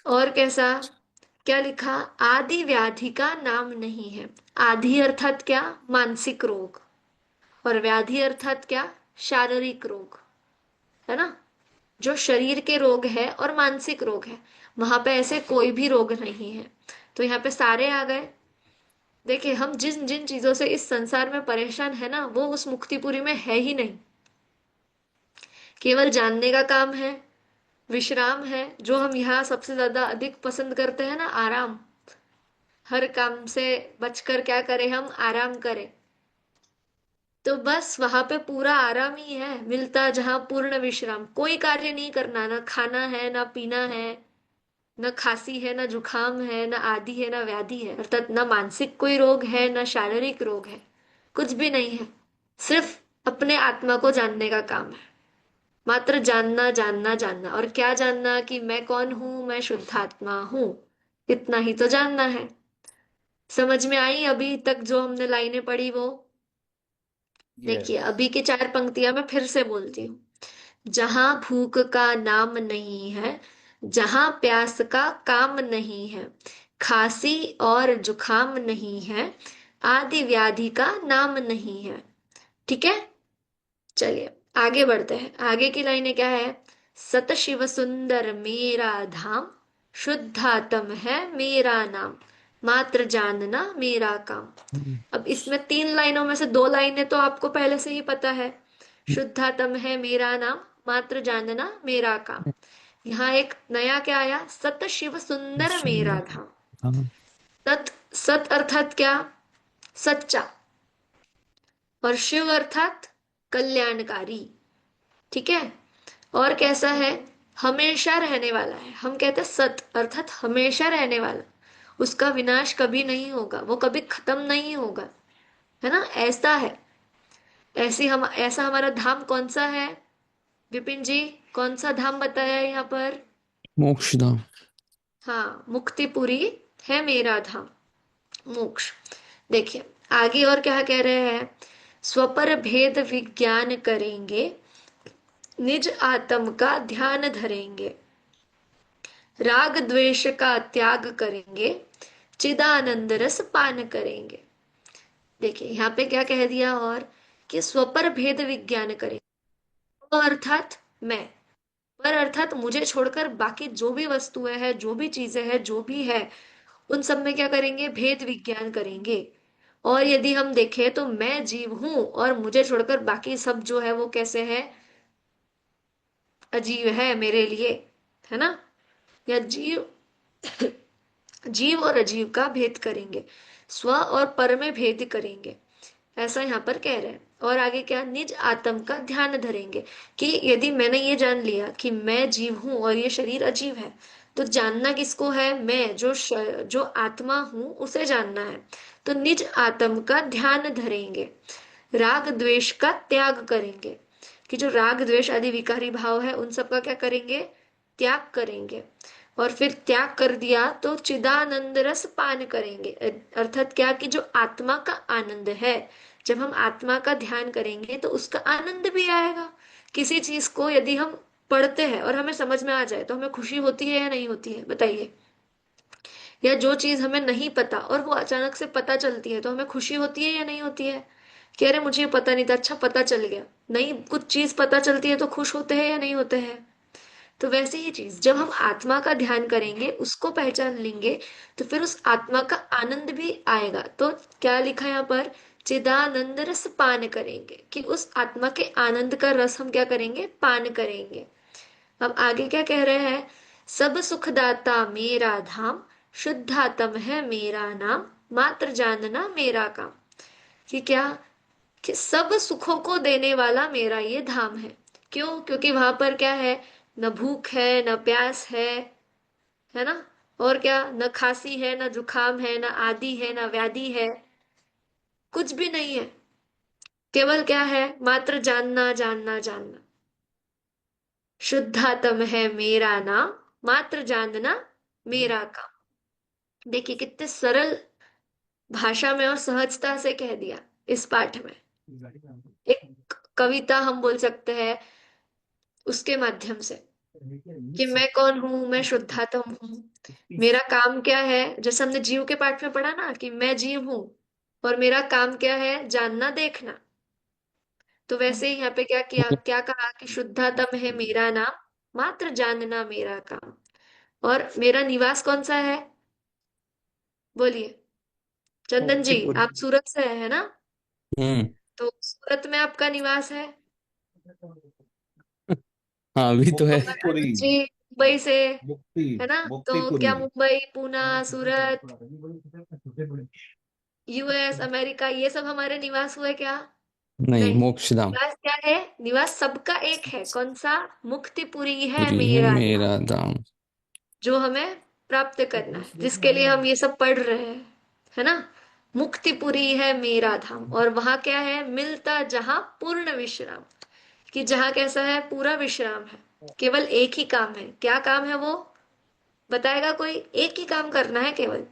और कैसा? क्या लिखा? आदि व्याधि का नाम नहीं है। आदि अर्थात क्या? मानसिक रोग। और व्याधि अर्थात क्या? शारीरिक रोग, है ना। जो शरीर के रोग है और मानसिक रोग है, वहां पे ऐसे कोई भी रोग नहीं है। तो यहाँ पे सारे आ गए। देखिए, हम जिन जिन चीजों से इस संसार में परेशान है ना, वो उस मुक्तिपुरी में है ही नहीं। केवल जानने का काम है, विश्राम है, जो हम यहाँ सबसे ज्यादा अधिक पसंद करते हैं ना, आराम। हर काम से बचकर क्या करें? हम आराम करें। तो बस वहां पे पूरा आराम ही है, मिलता जहां पूर्ण विश्राम। कोई कार्य नहीं करना, ना खाना है, ना पीना है, न खांसी है, न जुखाम है, न आदि है, न व्याधि है, अर्थात न मानसिक कोई रोग है, न शारीरिक रोग है, कुछ भी नहीं है। सिर्फ अपने आत्मा को जानने का काम है, मात्र जानना जानना जानना। और क्या जानना? कि मैं कौन हूं? मैं शुद्धात्मा हूं। इतना ही तो जानना है। समझ में आई अभी तक जो हमने लाइनें पढ़ी वो? देखिए,
यस।
अभी की 4 पंक्तियां मैं फिर से बोलती हूँ। जहां भूख का नाम नहीं है, जहां प्यास का काम नहीं है, खांसी और जुखाम नहीं है, आदि व्याधि का नाम नहीं है। ठीक है, चलिए आगे बढ़ते हैं। आगे की लाइनें क्या है? सत शिव सुंदर मेरा धाम, शुद्धातम है मेरा नाम, मात्र जानना मेरा काम। अब इसमें तीन लाइनों में से दो लाइनें तो आपको पहले से ही पता है। शुद्धातम है मेरा नाम, मात्र जानना मेरा काम। यहाँ एक नया क्या आया? सत शिव सुंदर मेरा
सुंदर।
धाम।
हाँ।
सत, सत अर्थात क्या? सच्चा। और शिव अर्थात कल्याणकारी। ठीक है। और कैसा है? हमेशा रहने वाला है। हम कहते हैं सत अर्थात हमेशा रहने वाला, उसका विनाश कभी नहीं होगा, वो कभी खत्म नहीं होगा, है ना? ऐसा है। ऐसा हमारा धाम कौन सा है विपिन जी? कौन सा धाम बताया है यहाँ पर?
मोक्षधाम।
हाँ, मुक्तिपुरी है मेरा धाम, मोक्ष। देखिए आगे और क्या कह रहे हैं? स्वपर भेद विज्ञान करेंगे, निज आत्म का ध्यान धरेंगे, राग द्वेष का त्याग करेंगे, चिदानंद रस पान करेंगे। देखिए यहाँ पे क्या कह दिया? और कि स्वपर भेद विज्ञान करेंगे। स्व अर्थात मैं, पर अर्थात मुझे छोड़कर बाकी जो भी वस्तुएं हैं, जो भी चीजें हैं, जो भी है, उन सब में क्या करेंगे? भेद विज्ञान करेंगे। और यदि हम देखें तो मैं जीव हूं और मुझे छोड़कर बाकी सब जो है वो कैसे है? अजीव है मेरे लिए, है ना? या जीव, जीव और अजीव का भेद करेंगे, स्व और पर में भेद करेंगे, ऐसा यहाँ पर कह रहे हैं। और आगे क्या? निज आत्म का ध्यान धरेंगे, कि यदि मैंने ये जान लिया कि मैं जीव हूं और ये शरीर अजीव है, तो जानना किसको है? मैं जो आत्मा हूं उसे जानना है। तो निज आत्म का ध्यान धरेंगे, राग द्वेष का त्याग करेंगे, कि जो राग द्वेष आदि विकारी भाव है उन सब का क्या करेंगे? त्याग करेंगे। और फिर त्याग कर दिया तो चिदानंद रस पान करेंगे। अर्थात क्या? कि जो आत्मा का आनंद है, जब हम आत्मा का ध्यान करेंगे तो उसका आनंद भी आएगा। किसी चीज को यदि हम पढ़ते हैं और हमें समझ में आ जाए तो हमें खुशी होती है या नहीं होती है? बताइए। या जो चीज हमें नहीं पता और वो अचानक से पता चलती है तो हमें खुशी होती है या नहीं होती है? कि अरे मुझे ये पता नहीं था, अच्छा पता चल गया। नहीं, कुछ चीज पता चलती है तो खुश होते हैं या नहीं होते हैं? तो वैसे ही चीज जब हम आत्मा का ध्यान करेंगे, उसको पहचान लेंगे, तो फिर उस आत्मा का आनंद भी आएगा। तो क्या लिखा है यहाँ पर? चिदानंद रस पान करेंगे, कि उस आत्मा के आनंद का रस हम क्या करेंगे? पान करेंगे। अब आगे क्या कह रहे हैं? सब सुखदाता मेरा धाम, शुद्धात्म है मेरा नाम, मात्र जानना मेरा काम। कि क्या? कि सब सुखों को देने वाला मेरा ये धाम है। क्यों? क्योंकि वहां पर क्या है? न भूख है, न प्यास है ना? और क्या? न खांसी है, न जुकाम है, न आदि है, न व्याधि है, कुछ भी नहीं है। केवल क्या है? मात्र जानना जानना जानना। शुद्धात्म है मेरा नाम, मात्र जानना मेरा काम। देखिए कितने सरल भाषा में और सहजता से कह दिया इस पाठ में। एक कविता हम बोल सकते हैं उसके माध्यम से, कि मैं कौन हूं? मैं शुद्धात्म हूँ। मेरा काम क्या है? जैसे हमने जीव के पाठ में पढ़ा ना, कि मैं जीव हूं और मेरा काम क्या है? जानना देखना। तो वैसे ही यहाँ पे क्या किया, क्या कहा? कि शुद्धात्म है मेरा नाम, मात्र जानना मेरा काम। और मेरा निवास कौन सा है? बोलिए चंदन जी,
मुक्तिपुरी।
आप सूरत से है ना?
हम्म।
तो सूरत में आपका निवास है।
हाँ अभी तो है।
और
मुक्तिपुरी।
अरुण जी मुंबई से,
मुक्ति,
है ना? तो
मुक्तिपुरी।
क्या मुंबई, पुणे, सूरत, यूएस, अमेरिका, ये सब हमारे निवास हुए क्या?
नहीं,
नहीं।
मोक्षधाम।
निवास क्या है? निवास सबका एक है। कौन सा? मुक्तिपुरी है
पूरी है
मेरा नाम,
मेरा धाम।
जो हमें प्राप्त करना है, जिसके लिए हम ये सब पढ़ रहे हैं, है ना? मुक्तिपुरी है मेरा धाम। और वहां क्या है? मिलता जहां पूर्ण विश्राम, कि जहां कैसा है? पूरा विश्राम है। केवल एक ही काम है। क्या काम है वो? बताएगा कोई? एक ही काम करना है केवल।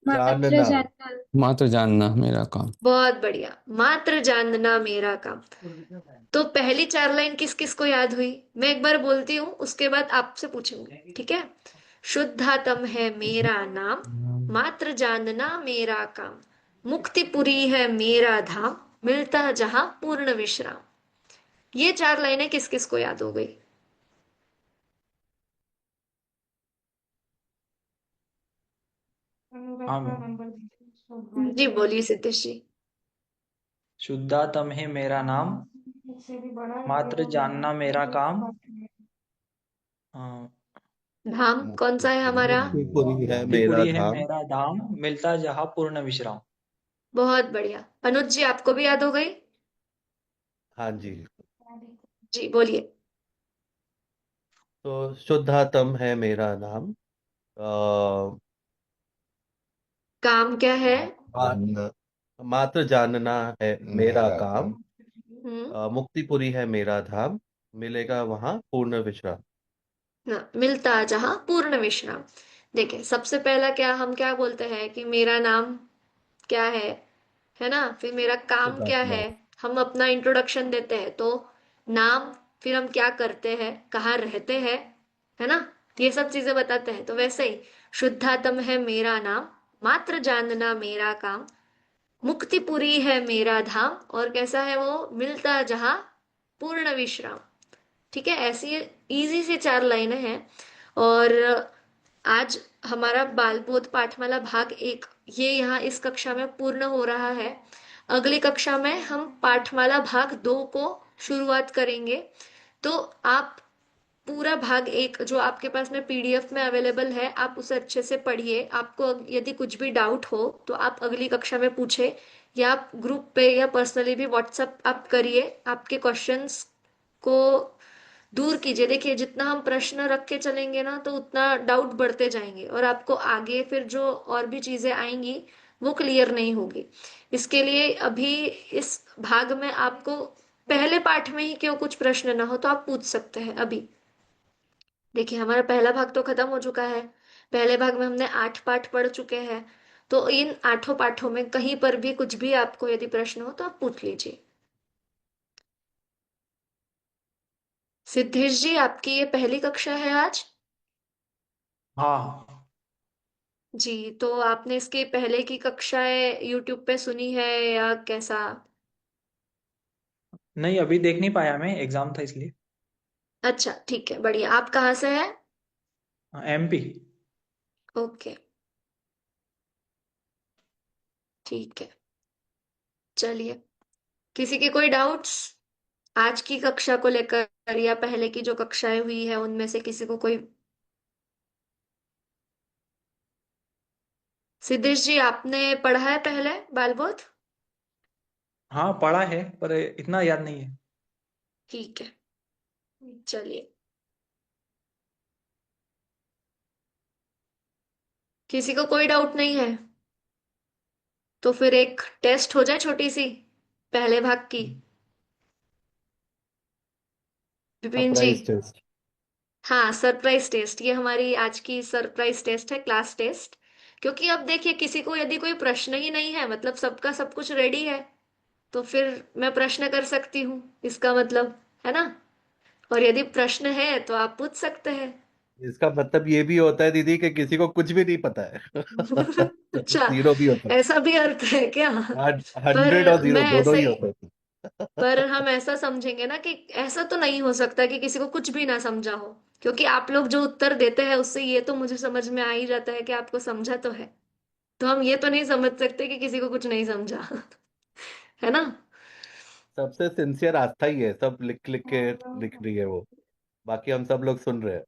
मात्र
जानना।
जानना।
मात्र जानना मेरा काम।
बहुत बढ़िया, मात्र जानना मेरा काम। तो पहली चार लाइन किस किस को याद हुई? मैं एक बार बोलती हूँ, उसके बाद आपसे पूछूंगी, ठीक है? शुद्धातम है मेरा नाम, मात्र जानना मेरा काम, मुक्तिपुरी है मेरा धाम, मिलता जहां पूर्ण विश्राम। ये चार लाइनें किस किस को याद हो गई?
हाँ मैम।
जी बोलिए सिद्धेश जी।
शुद्धातम है मेरा नाम, मात्र जानना मेरा काम।
धाम कौन सा है हमारा?
मुक्तिपुरी है मेरा
मुक्तिपुरी है
धाम।
मेरा धाम, मिलता जहाँ पूर्ण विश्राम।
बहुत बढ़िया। अनुज जी, आपको भी याद हो गई?
हाँ जी।
जी बोलिए।
तो शुद्धातम है मेरा नाम।
काम क्या है?
मान- मात्र जानना है मेरा काम।
हम्म।
मुक्तिपुरी है मेरा धाम, मिलेगा वहां पूर्ण विश्राम।
हाँ, मिलता जहां पूर्ण विश्राम। देखिए, सबसे पहला क्या हम क्या बोलते हैं कि मेरा नाम क्या है ना? फिर मेरा काम क्या
शुद्धात्मा।
है? हम अपना इंट्रोडक्शन देते हैं तो नाम, फिर हम क्या करते हैं, कहाँ रहते हैं, है ना? ये सब चीजें बताते हैं। तो वैसे ही शुद्धातम है मेरा नाम, मात्र जानना मेरा काम, मुक्तिपुरी है मेरा धाम, और कैसा है वो? मिलता जहां पूर्ण विश्राम। ठीक है, ऐसी इजी सी चार लाइनें हैं। और आज हमारा बालबोध पाठमाला भाग एक ये यहाँ इस कक्षा में पूर्ण हो रहा है। अगली कक्षा में हम पाठमाला भाग दो को शुरुआत करेंगे। तो आप पूरा भाग एक जो आपके पास में पीडीएफ में अवेलेबल है, आप उसे अच्छे से पढ़िए। आपको यदि कुछ भी डाउट हो तो आप अगली कक्षा में पूछे, या आप ग्रुप पे या पर्सनली भी व्हाट्सअप आप करिए। आपके क्वेश्चंस को दूर कीजिए। देखिए, जितना हम प्रश्न रख के चलेंगे ना, तो उतना डाउट बढ़ते जाएंगे और आपको आगे फिर जो और भी चीजें आएंगी वो क्लियर नहीं होगी। इसके लिए अभी इस भाग में आपको पहले पाठ में ही क्यों कुछ प्रश्न ना हो तो आप पूछ सकते हैं अभी। देखिए, हमारा पहला भाग तो खत्म हो चुका है। पहले भाग में हमने 8 पाठ पढ़ चुके हैं। तो इन 8 पाठों में कहीं पर भी कुछ भी आपको यदि प्रश्न हो तो आप पूछ लीजिए। सिद्धेश जी, आपकी ये पहली कक्षा है आज?
हाँ।
जी, तो आपने इसके पहले की कक्षाएं यूट्यूब पे सुनी है या कैसा?
नहीं, अभी देख नहीं पाया मैं, एग्जाम था इसलिए।
अच्छा, ठीक है, बढ़िया। आप कहाँ से हैं?
एमपी।
ओके, ठीक है। चलिए, किसी के कोई डाउट्स आज की कक्षा को लेकर, या पहले की जो कक्षाएं हुई है उनमें से किसी को कोई? सिद्धेश जी, आपने पढ़ा है पहले बालबोध?
हाँ पढ़ा है, पर इतना याद नहीं है।
ठीक है, चलिए। किसी को कोई डाउट नहीं है तो फिर एक टेस्ट हो जाए छोटी सी पहले भाग की। विपिन जी।
Surprise test.
हाँ, सरप्राइज टेस्ट, ये हमारी आज की सरप्राइज टेस्ट है, क्लास टेस्ट। क्योंकि अब देखिए, किसी को यदि कोई प्रश्न ही नहीं है, मतलब सबका सब कुछ रेडी है, तो फिर मैं प्रश्न कर सकती हूँ, इसका मतलब, है ना? और यदि प्रश्न है तो आप पूछ सकते हैं।
इसका मतलब ये भी होता है दीदी कि किसी को कुछ भी नहीं पता है।
अच्छा,
जीरो भी होता
ऐसा भी अर्थ है क्या?
है।
पर
100 और जीरो
मैं
दोनों
ऐसा
ही
ही,
होते हैं।
पर हम ऐसा समझेंगे ना कि ऐसा तो नहीं हो सकता कि किसी को कुछ भी ना समझा हो। क्योंकि आप लोग जो उत्तर देते हैं उससे ये तो मुझे समझ में आ ही जाता है कि आपको समझा तो है। तो हम ये तो नहीं समझ सकते कि किसी को कुछ नहीं समझा। है ना?
सबसे सिंसियर आस्था ही है, सब लिख लिख के लिख रही है वो। बाकी हम सब लोग सुन रहे हैं।